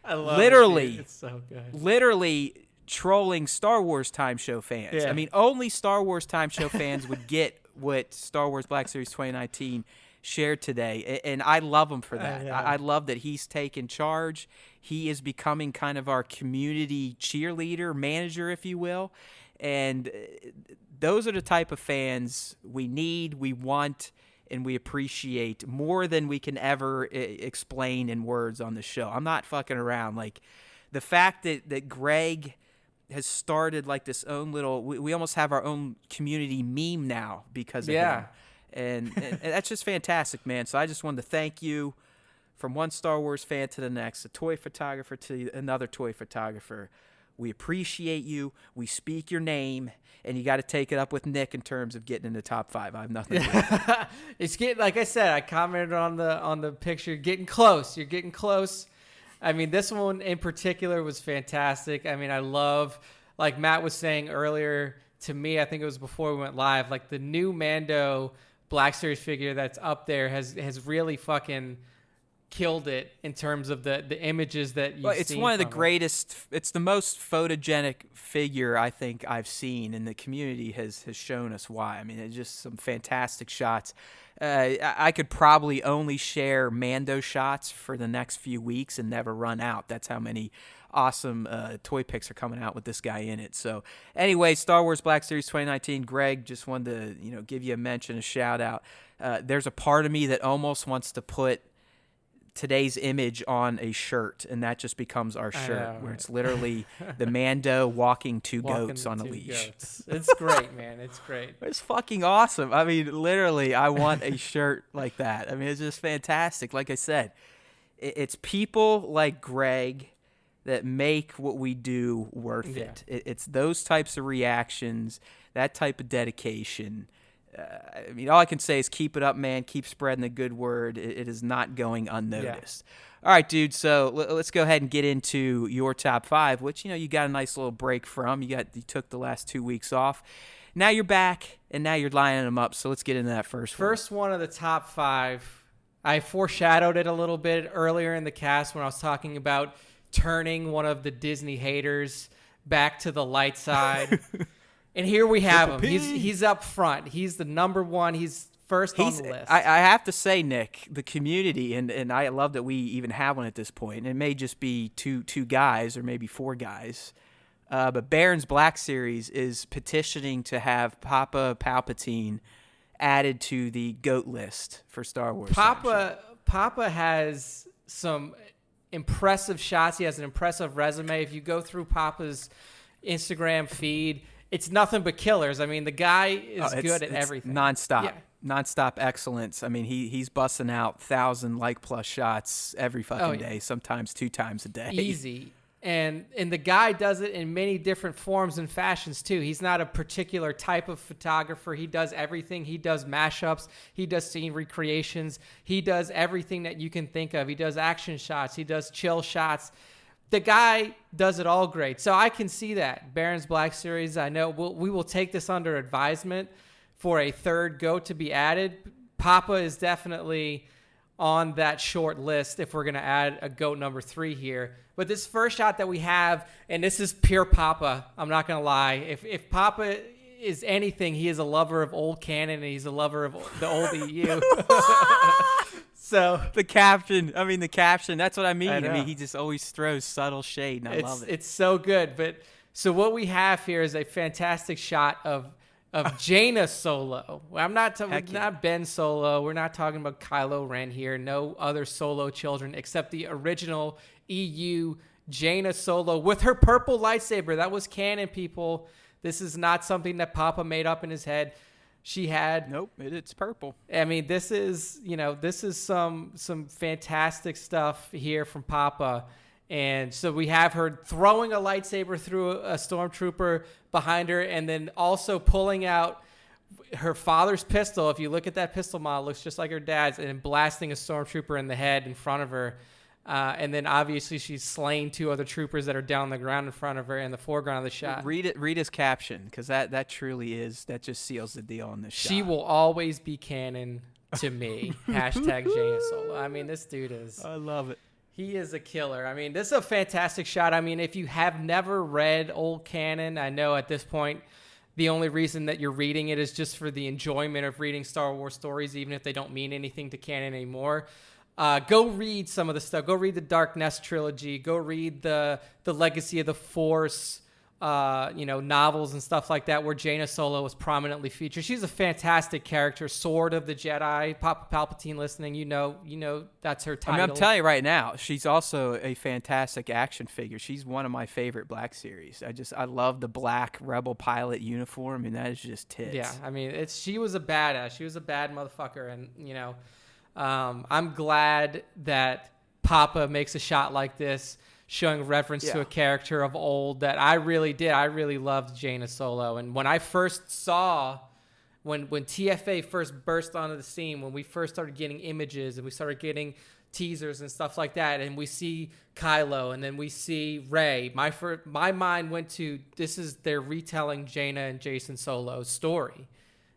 I love literally, it. It's so good. Literally trolling Star Wars Time Show fans. Yeah. I mean, only Star Wars Time Show fans would get what Star Wars Black Series 2019 shared today, and I love him for that. I love that he's taken charge. He is becoming kind of our community cheerleader, manager, if you will, and those are the type of fans we need, we want, and we appreciate more than we can ever explain in words on the show. I'm not fucking around. Like, the fact that Greg has started like this own little, we almost have our own community meme now because of him. And that's just fantastic, man. So I just wanted to thank you, from one Star Wars fan to the next, a toy photographer to another toy photographer. We appreciate you. We speak your name, and you got to take it up with Nick in terms of getting in the top 5. I have nothing to do. It's getting, like I said, I commented on the picture. You're getting close. You're getting close. I mean, this one in particular was fantastic. I mean, I love, like Matt was saying earlier to me, I think it was before we went live, like the new Mando Black Series figure that's up there has really fucking killed it in terms of the images that you've seen. It's one of the greatest, it's the most photogenic figure I think I've seen, and the community has shown us why. I mean, it's just some fantastic shots. I could probably only share Mando shots for the next few weeks and never run out. That's how many awesome toy picks are coming out with this guy in it. So anyway, Star Wars Black Series 2019, Greg, just wanted to give you a mention, a shout out. There's a part of me that almost wants to put today's image on a shirt, and that just becomes our shirt, where it's literally the Mando walking two goats on a leash. It's great, man. It's great. It's fucking awesome. I mean, literally, I want a shirt like that. I mean, it's just fantastic. Like I said, it's people like Greg that make what we do worth it. It's those types of reactions, that type of dedication. I mean, all I can say is keep it up, man. Keep spreading the good word. It is not going unnoticed. All right, dude. So let's go ahead and get into your top 5, which you got a nice little break from. You took the last 2 weeks off. Now you're back, and now you're lining them up. So let's get into that first one. First one of the top 5. I foreshadowed it a little bit earlier in the cast when I was talking about turning one of the Disney haters back to the light side. And here we have him. He's up front. He's the number one. He's first on the list. I have to say, Nick, the community, and I love that we even have one at this point. And it may just be two guys or maybe 4 guys. But Baron's Black Series is petitioning to have Papa Palpatine added to the GOAT list for Star Wars. Papa has some impressive shots. He has an impressive resume. If you go through Papa's Instagram feed, it's nothing but killers. I mean, the guy is good at everything. Nonstop excellence. I mean, he's busting out 1,000 plus shots every fucking day, sometimes 2 times a day. Easy. And the guy does it in many different forms and fashions too. He's not a particular type of photographer. He does everything. He does mashups. He does scene recreations. He does everything that you can think of. He does action shots. He does chill shots. The guy does it all great. So I can see that. Baron's Black Series, I know we will take this under advisement for a third GOAT to be added. Papa is definitely on that short list if we're going to add a GOAT number 3 here. But this first shot that we have, and this is pure Papa, I'm not going to lie. If Papa is anything, he is a lover of old canon, and he's a lover of the old EU. So the caption, that's what I mean. I mean, he just always throws subtle shade, and I love it. It's so good. But so what we have here is a fantastic shot of Jannah Solo. I'm not Ben Solo. We're not talking about Kylo Ren here. No other Solo children except the original EU Jannah Solo with her purple lightsaber. That was canon, people. This is not something that Papa made up in his head. She had it's purple. I mean, this is some fantastic stuff here from Papa. And so we have her throwing a lightsaber through a stormtrooper behind her, and then also pulling out her father's pistol. If you look at that pistol model, it looks just like her dad's, and blasting a stormtrooper in the head in front of her. And then obviously she's slain 2 other troopers that are down on the ground in front of her in the foreground of the shot. Read his caption, because that truly is, that just seals the deal on this shot. She will always be canon to me. Hashtag Jannah Solo. I mean, this dude is. I love it. He is a killer. I mean, this is a fantastic shot. I mean, if you have never read old canon, I know at this point the only reason that you're reading it is just for the enjoyment of reading Star Wars stories, even if they don't mean anything to canon anymore. Go read some of the stuff. Go read the Dark Nest trilogy. Go read the Legacy of the Force, novels and stuff like that, where Jannah Solo was prominently featured. She's a fantastic character. Sword of the Jedi. Papa Palpatine listening, you know that's her title. I mean, I'm telling you right now, she's also a fantastic action figure. She's one of my favorite Black Series. I love the black Rebel pilot uniform, and that is just tits. Yeah, I mean, she was a badass. She was a bad motherfucker, and I'm glad that Papa makes a shot like this, showing reference to a character of old that I really did. I really loved Jannah Solo. And when I first saw, when TFA first burst onto the scene, when we first started getting images and we started getting teasers and stuff like that, and we see Kylo and then we see Rey, my mind went to, they're retelling Jannah and Jason Solo's story.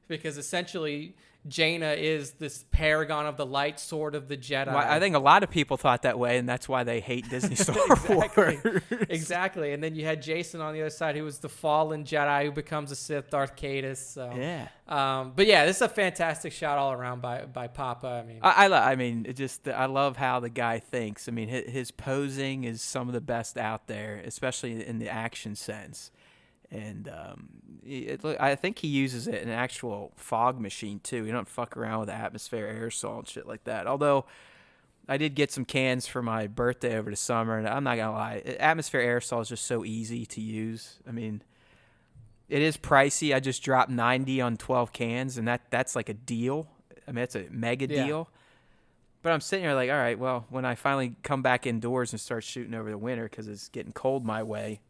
Because essentially Jannah is this paragon of the light, sword of the Jedi. Well, I think a lot of people thought that way, and that's why they hate Disney Star Wars. Exactly. And then you had Jason on the other side, who was the fallen Jedi who becomes a Sith, Darth Caedus. So. Yeah. But yeah, this is a fantastic shot all around by Papa. I love how the guy thinks. I mean, his posing is some of the best out there, especially in the action sense. And I think he uses it in an actual fog machine too. You don't fuck around with atmosphere aerosol and shit like that. Although I did get some cans for my birthday over the summer, and I'm not gonna lie, atmosphere aerosol is just so easy to use. I mean, it is pricey. I just dropped $90 on 12 cans, and that's like a deal. I mean, it's a mega deal. But I'm sitting here like, all right, well, when I finally come back indoors and start shooting over the winter because it's getting cold my way,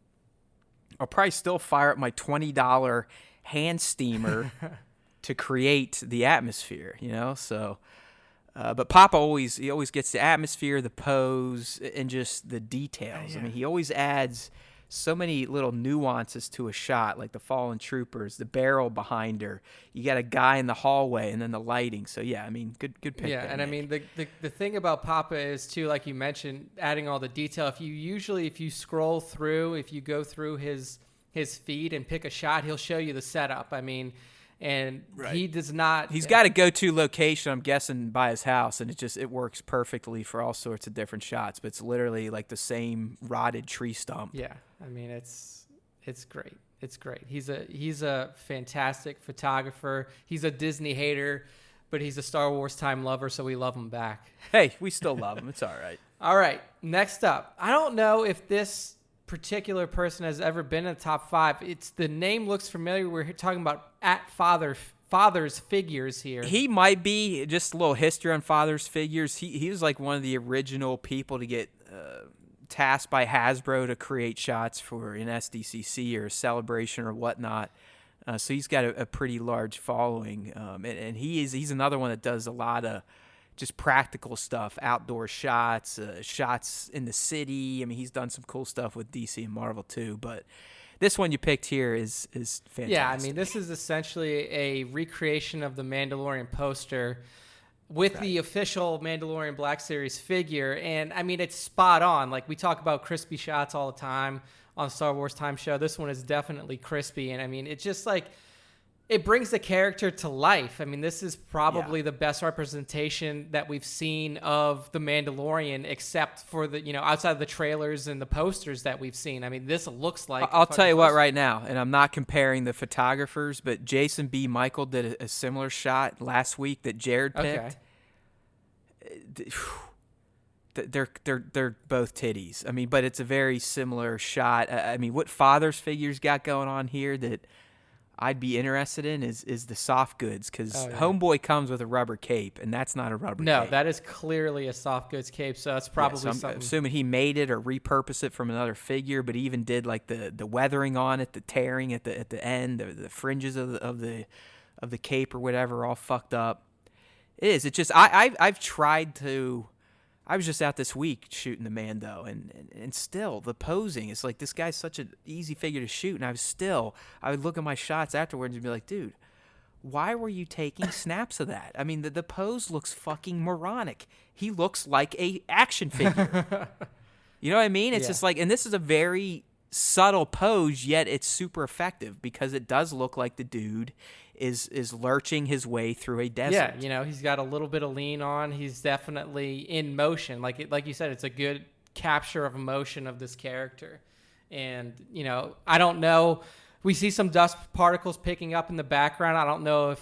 I'll probably still fire up my $20 hand steamer to create the atmosphere, so but Papa always gets the atmosphere, the pose, and just the details. Yeah. I mean, he always adds so many little nuances to a shot, like the fallen troopers, the barrel behind her. You got a guy in the hallway, and then the lighting. So yeah, I mean, good pick. Yeah, there, and Nick. I mean the thing about Papa is too, like you mentioned, adding all the detail. If you scroll through, if you go through his feed and pick a shot, he'll show you the setup. I mean, and he does not. He's got a go-to location, I'm guessing, by his house, and it works perfectly for all sorts of different shots. But it's literally like the same rotted tree stump. Yeah, I mean it's great. It's great. He's a fantastic photographer. He's a Disney hater, but he's a Star Wars time lover, so we love him back. Hey, we still love him. It's all right. All right, next up. I don't know if this particular person has ever been in the top 5. The name looks familiar. We're talking about Father's Figures here. He might be. Just a little history on Father's Figures. He was like one of the original people to get tasked by Hasbro to create shots for an SDCC or a celebration or whatnot. So he's got a pretty large following, and he's another one that does a lot of just practical stuff, outdoor shots, shots in the city. I mean, he's done some cool stuff with DC and Marvel too, but this one you picked here is fantastic. Yeah, I mean, this is essentially a recreation of the Mandalorian poster with the official Mandalorian Black Series figure, and I mean, it's spot on. Like, we talk about crispy shots all the time on Star Wars Time Show. This one is definitely crispy, and I mean, it's just like, it brings the character to life. I mean, this is probably the best representation that we've seen of the Mandalorian, except for the, outside of the trailers and the posters that we've seen. I mean, this looks like... I'll tell you what right now, and I'm not comparing the photographers, but Jason B. Michael did a similar shot last week that Jared picked. Okay. They're both titties. I mean, but it's a very similar shot. I mean, what Father's Figures got going on here that I'd be interested in is the soft goods, because Homeboy comes with a rubber cape, and that's not a rubber cape. No, that is clearly a soft goods cape, so that's probably so I'm something. assuming he made it or repurposed it from another figure, but he even did like the weathering on it, the tearing at the end, the fringes of the cape or whatever, all fucked up. It is. It's just I've tried to. I was just out this week shooting the Mando, and still the posing. It's like, this guy's such an easy figure to shoot, and I would look at my shots afterwards and be like, dude, why were you taking snaps of that? I mean, the pose looks fucking moronic. He looks like a action figure. You know what I mean? It's just like, and this is a very subtle pose, yet it's super effective because it does look like the dude is lurching his way through a desert. Yeah, he's got a little bit of lean on. He's definitely in motion. Like you said, it's a good capture of emotion of this character. And, I don't know. We see some dust particles picking up in the background. I don't know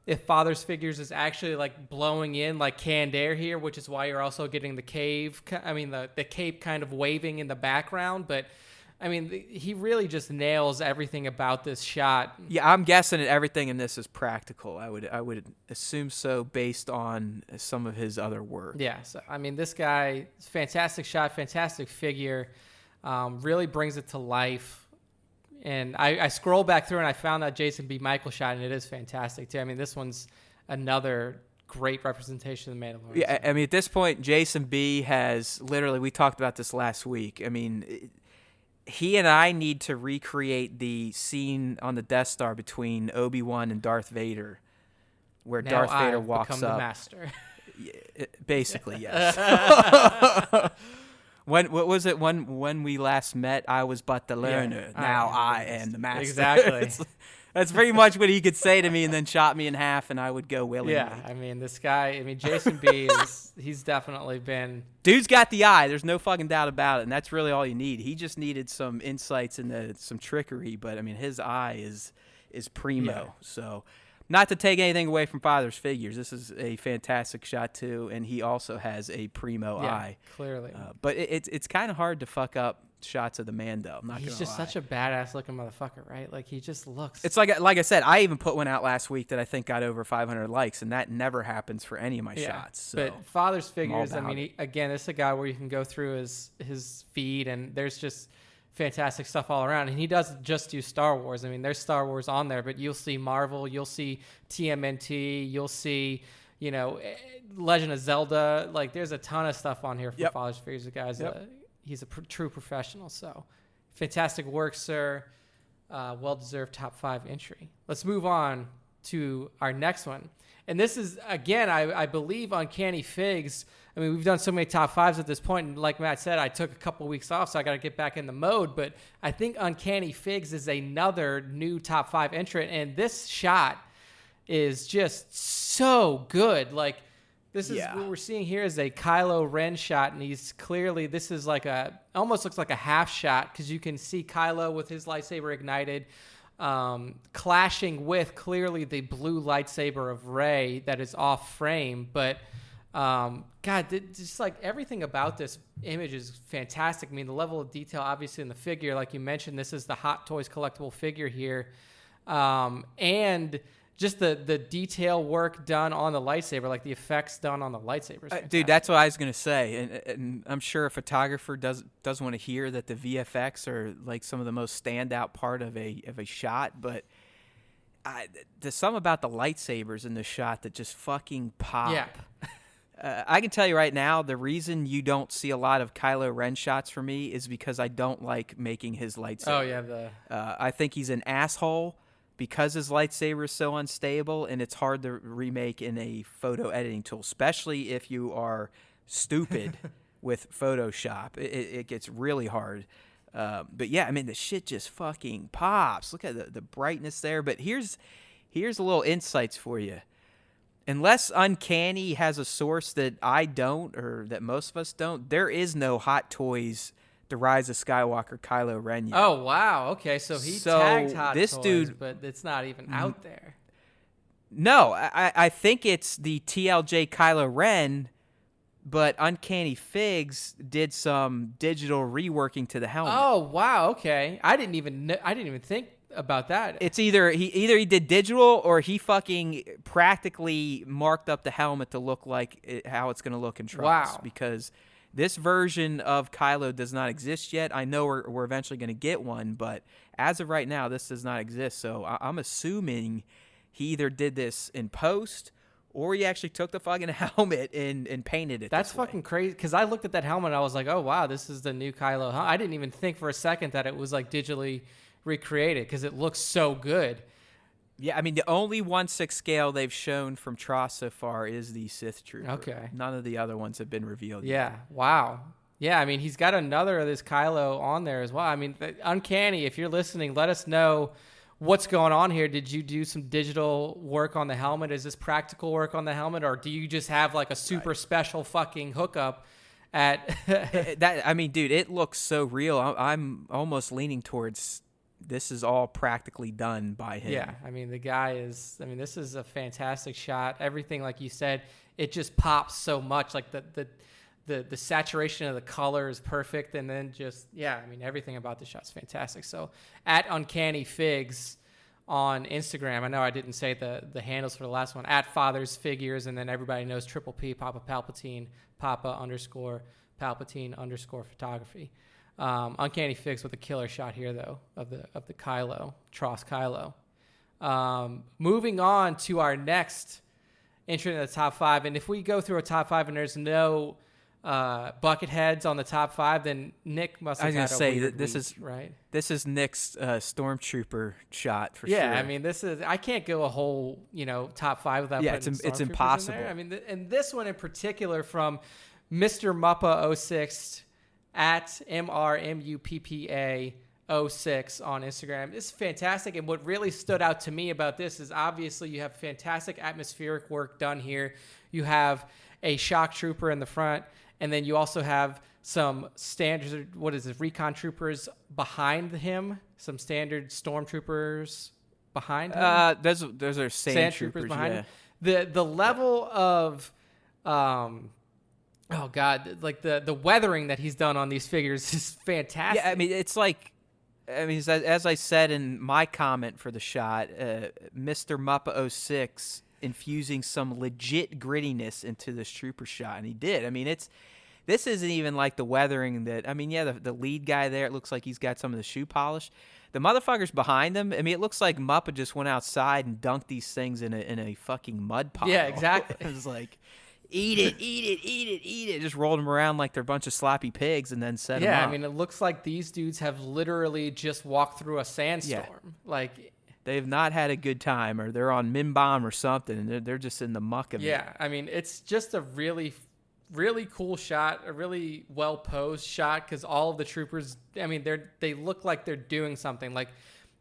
if Father's Figures is actually like blowing in like canned air here, which is why you're also getting the cape kind of waving in the background. But I mean, he really just nails everything about this shot. Yeah, I'm guessing that everything in this is practical. I would assume so based on some of his other work. Yeah, so I mean, this guy, fantastic shot, fantastic figure, really brings it to life. And I scrolled back through and I found that Jason B. Michael shot, and it is fantastic too. I mean, this one's another great representation of the Mandalorian. Yeah, I mean, at this point, Jason B. has literally, we talked about this last week. I mean, he and I need to recreate the scene on the Death Star between Obi-Wan and Darth Vader, where Now Darth Vader I've walks become up. the master. Basically, yes. What was it when we last met? I was but the learner. Now I am the master. Exactly. That's pretty much what he could say to me, and then chop me in half, and I would go willingly. Yeah, I mean, this guy, Jason B. he's definitely been... Dude's got the eye. There's no fucking doubt about it, and that's really all you need. He just needed some insights into some trickery, but, I mean, his eye is primo. Yeah. So, not to take anything away from Father's Figures, this is a fantastic shot, too, and he also has a primo eye. Clearly. But it's kind of hard to fuck up shots of the Mando. I'm not He's gonna just lie. such a badass looking motherfucker, right? Like, he just looks... It's like I said, I even put one out last week that I think got over 500 likes, and that never happens for any of my shots. So. But Father's Figures, I about mean, again, this is a guy where you can go through his feed, and there's just fantastic stuff all around. And he doesn't just do Star Wars. I mean, there's Star Wars on there, but you'll see Marvel, you'll see TMNT, you'll see, Legend of Zelda. Like, there's a ton of stuff on here for Father's Figures. The guy's he's a true professional. So, fantastic work, sir. Well-deserved top 5 entry. Let's move on to our next one. And this is, again, I believe Uncanny Figs. I mean, we've done so many top 5s at this point, and like Matt said, I took a couple weeks off, so I got to get back in the mode. But I think Uncanny Figs is another new top 5 entrant, and this shot is just so good. Like, this is what we're seeing here is a Kylo Ren shot, and he's clearly, this is like almost looks like a half shot, because you can see Kylo with his lightsaber ignited, clashing with clearly the blue lightsaber of Rey that is off frame. But God, just like everything about this image is fantastic. I mean, the level of detail, obviously, in the figure, like you mentioned, this is the Hot Toys collectible figure here. And just the detail work done on the lightsaber, like the effects done on the lightsabers. Dude, that's what I was going to say. And I'm sure a photographer does want to hear that the VFX are like some of the most standout part of a shot. But there's something about the lightsabers in the shot that just fucking pop. Yeah. I can tell you right now, the reason you don't see a lot of Kylo Ren shots for me is because I don't like making his lightsaber. Oh, yeah. I think he's an asshole because his lightsaber is so unstable, and it's hard to remake in a photo editing tool, especially if you are stupid with Photoshop. It gets really hard. But yeah, I mean, the shit just fucking pops. Look at the brightness there. But here's a little insights for you. Unless Uncanny has a source that I don't, or that most of us don't, there is no Hot Toys The Rise of Skywalker Kylo Ren yet. Oh, wow. Okay, so he tagged Hot Toys, but it's not even out there. No, I think it's the TLJ Kylo Ren, but Uncanny Figs did some digital reworking to the helmet. Oh, wow. Okay. I didn't even think about that. It's either he did digital, or he fucking practically marked up the helmet to look like how it's going to look in TROS. Wow. Because this version of Kylo does not exist yet. I know we're eventually going to get one, but as of right now, this does not exist. So I'm assuming he either did this in post, or he actually took the fucking helmet and painted it. That's fucking crazy, because I looked at that helmet and I was like, oh, wow, this is the new Kylo. I didn't even think for a second that it was like digitally recreated, because it looks so good. Yeah, I mean, the only 1/6 scale they've shown from TROS so far is the Sith Trooper. Okay. None of the other ones have been revealed Yeah, yet. wow. Yeah, I mean, he's got another of this Kylo on there as well. I mean, Uncanny, if you're listening, let us know what's going on here. Did you do some digital work on the helmet? Is this practical work on the helmet, or do you just have like a super special fucking hookup at that? I mean, dude, it looks so real. I'm almost leaning towards this is all practically done by him. Yeah, I mean, the guy is, I mean, this is a fantastic shot. Everything, like you said, it just pops so much. Like the saturation of the color is perfect. And then just, yeah, I mean, everything about the shot's fantastic. So at Uncanny Figs on Instagram, I know I didn't say the handles for the last one, at Father's Figures, and then everybody knows Triple P, Papa Palpatine, Papa_Palpatine_photography. Uncanny Figs with a killer shot here, though, of the Kylo, TROS Kylo. Moving on to our next entrant in the top 5, and if we go through a top 5 and there's no bucket heads on the top 5, then Nick must have had a weird week, right? This is Nick's stormtrooper shot for sure. Yeah, I mean, I can't go a whole top 5 without putting it's stormtroopers impossible. in there. I mean, and this one in particular from Mr. Muppa06 at MRMUPPA 06 on Instagram. This is fantastic. And what really stood out to me about this is obviously you have fantastic atmospheric work done here. You have a shock trooper in the front, and then you also have some standard, recon troopers behind him, some standard stormtroopers behind him. Those are sand troopers behind him. The level of oh God, like the weathering that he's done on these figures is fantastic. Yeah, I mean, it's like, as I said in my comment for the shot, Mr. Muppa 06 infusing some legit grittiness into this trooper shot, and he did. I mean, this isn't even like the weathering that, I mean, yeah, the lead guy there, it looks like he's got some of the shoe polish. The motherfuckers behind him, I mean, it looks like Muppa just went outside and dunked these things in a fucking mud pile. Yeah, exactly. It was like, eat it, eat it, eat it, eat it. Just rolled them around like they're a bunch of sloppy pigs and then set them up. Yeah, I mean, it looks like these dudes have literally just walked through a sandstorm. Yeah. Like, they've not had a good time, or they're on Minbomb or something, and they're just in the muck of it. yeah, I mean, it's just a really, really cool shot, a really well posed shot, because all of the troopers, I mean, they look like they're doing something. Like,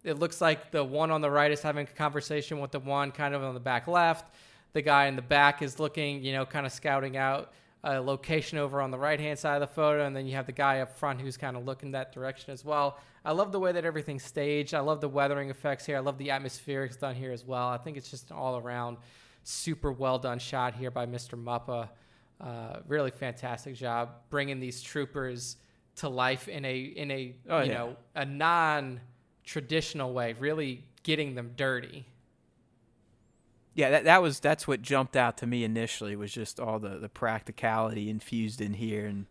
it looks like the one on the right is having a conversation with the one kind of on the back left. The guy in the back is looking, kind of scouting out a location over on the right-hand side of the photo, and then you have the guy up front who's kind of looking that direction as well. I love the way that everything's staged. I love the weathering effects here. I love the atmospherics done here as well. I think it's just an all-around super well-done shot here by Mr. Muppa. Really fantastic job bringing these troopers to life in a a non-traditional way, really getting them dirty. Yeah, that's what jumped out to me initially, was just all the practicality infused in here and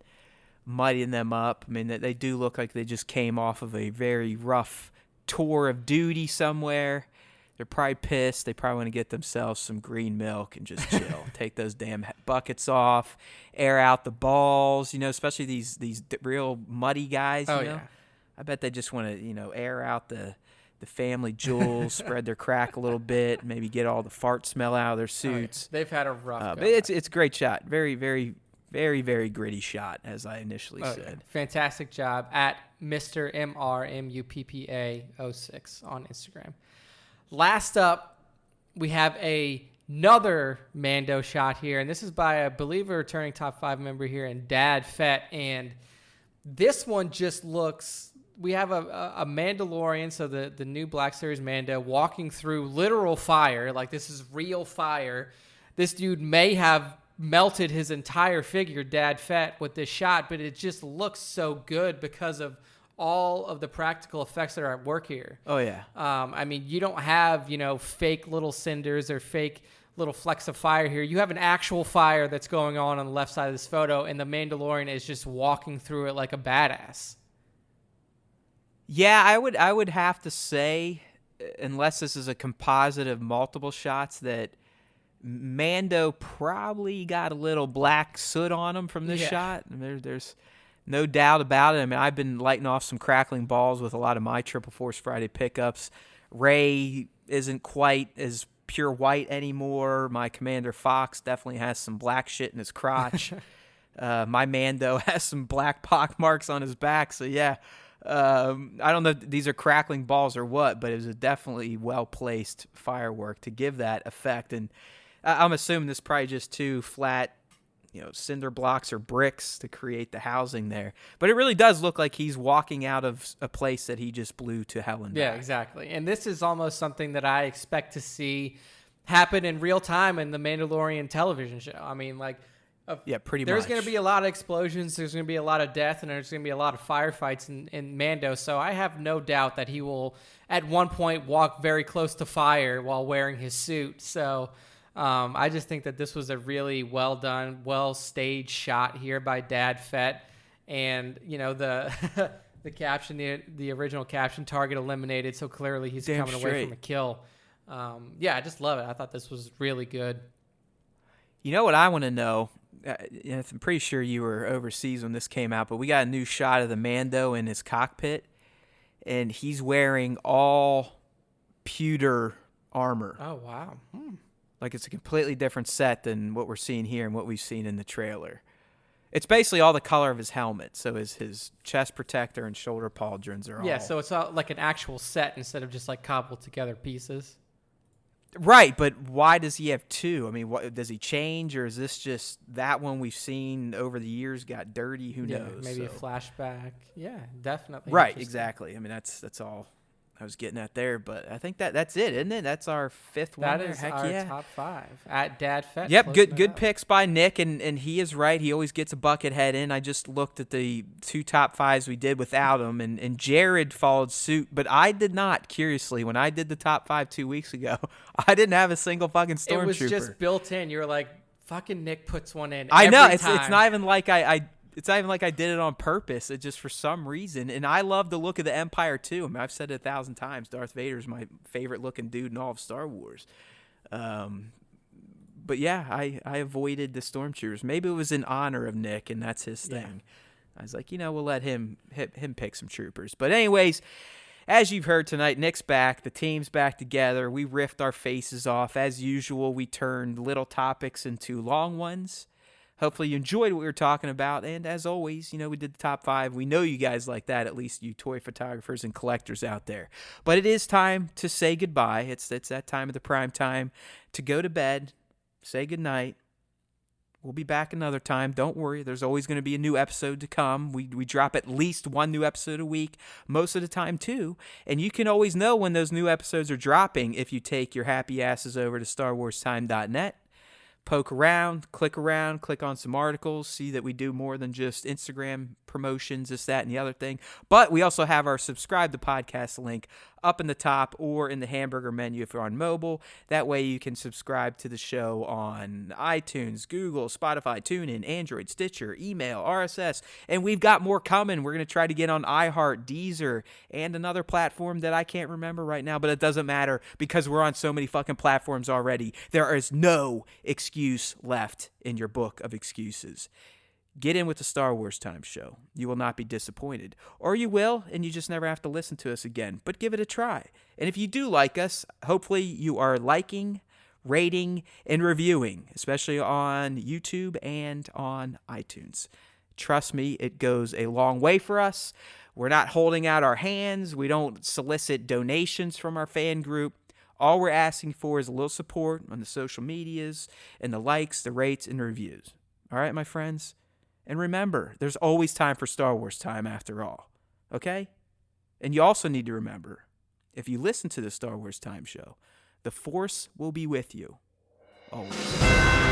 muddying them up. I mean, they do look like they just came off of a very rough tour of duty somewhere. They're probably pissed. They probably want to get themselves some green milk and just chill. Take those damn buckets off, air out the balls, especially these real muddy guys. Yeah. I bet they just want to, air out the family jewels, spread their crack a little bit, maybe get all the fart smell out of their suits. They've had a rough go. But it's a great shot. Very, very, very, very gritty shot, as I initially said. Yeah. Fantastic job at Mr. MRMUPPA06 on Instagram. Last up, we have another Mando shot here, and this is by, I believe, a returning top 5 member here, and Dad Fett. And this one just looks... We have a Mandalorian, so the new Black Series Mando, walking through literal fire. Like, this is real fire. This dude may have melted his entire figure, Dad Fett, with this shot, but it just looks so good because of all of the practical effects that are at work here. Oh, yeah. I mean, you don't have, fake little cinders or fake little flecks of fire here. You have an actual fire that's going on the left side of this photo, and the Mandalorian is just walking through it like a badass. Yeah, I would have to say, unless this is a composite of multiple shots, that Mando probably got a little black soot on him from this shot. I mean, there's no doubt about it. I mean, I've been lighting off some crackling balls with a lot of my Triple Force Friday pickups. Rey isn't quite as pure white anymore. My Commander Fox definitely has some black shit in his crotch. My Mando has some black pock marks on his back. So, yeah. I don't know if these are crackling balls or what, but it was a definitely well-placed firework to give that effect. And I'm assuming this is probably just 2 flat, cinder blocks or bricks to create the housing there. But it really does look like he's walking out of a place that he just blew to hell and back. Yeah, exactly. And this is almost something that I expect to see happen in real time in the Mandalorian television show. I mean, pretty much. There's going to be a lot of explosions. There's going to be a lot of death, and there's going to be a lot of firefights in Mando. So I have no doubt that he will, at one point, walk very close to fire while wearing his suit. So I just think that this was a really well done, well staged shot here by Dad Fett. And the the caption, the original caption, target eliminated. So clearly he's coming away from a kill. I just love it. I thought this was really good. You know what I want to know? I'm pretty sure you were overseas when this came out, but we got a new shot of the Mando in his cockpit, and he's wearing all pewter armor. Oh, wow. Like, it's a completely different set than what we're seeing here and what we've seen in the trailer. It's basically all the color of his helmet, so his chest protector and shoulder pauldrons are all... Yeah, so it's all like an actual set instead of just like cobbled together pieces. Right, but why does he have 2? I mean, does he change, or is this just that one we've seen over the years got dirty? Who knows? Maybe a flashback. Yeah, definitely. Right, exactly. I mean, that's all I was getting at there, but I think that's it, isn't it? That's our 5th one. That is our top 5 at Dad Fett. Yep, good picks by Nick, and he is right. He always gets a bucket head in. I just looked at the 2 top 5s we did without him, and Jared followed suit, but I did not. Curiously, when I did the top 5 2 weeks ago, I didn't have a single fucking stormtrooper. It was just built in. You were like, fucking Nick puts one in. I know every time. It's not even like I It's not even like I did it on purpose. It just for some reason. And I love the look of the Empire, too. I mean, I've said it 1,000 times. Darth Vader is my favorite-looking dude in all of Star Wars. But, yeah, I avoided the Stormtroopers. Maybe it was in honor of Nick, and that's his thing. I was like, we'll let him pick some troopers. But anyways, as you've heard tonight, Nick's back. The team's back together. We riffed our faces off. As usual, we turned little topics into long ones. Hopefully you enjoyed what we were talking about. And as always, we did the top 5. We know you guys like that, at least you toy photographers and collectors out there. But it is time to say goodbye. It's that time of the prime time to go to bed, say goodnight. We'll be back another time. Don't worry. There's always going to be a new episode to come. We drop at least one new episode a week, most of the time too. And you can always know when those new episodes are dropping if you take your happy asses over to StarWarsTime.net. Poke around, click on some articles, see that we do more than just Instagram promotions, this, that, and the other thing. But we also have our subscribe to podcast link up in the top or in the hamburger menu if you're on mobile. That way you can subscribe to the show on iTunes, Google, Spotify, TuneIn, Android, Stitcher, email, RSS. And we've got more coming. We're going to try to get on iHeart, Deezer, and another platform that I can't remember right now, but it doesn't matter because we're on so many fucking platforms already. There is no excuse left in your book of excuses. Get in with the Star Wars Time Show. You will not be disappointed. Or you will, and you just never have to listen to us again. But give it a try. And if you do like us, hopefully you are liking, rating, and reviewing, especially on YouTube and on iTunes. Trust me, it goes a long way for us. We're not holding out our hands. We don't solicit donations from our fan group. All we're asking for is a little support on the social medias and the likes, the rates, and the reviews. All right, my friends? And remember, there's always time for Star Wars time after all. Okay? And you also need to remember, if you listen to the Star Wars Time Show, the Force will be with you always.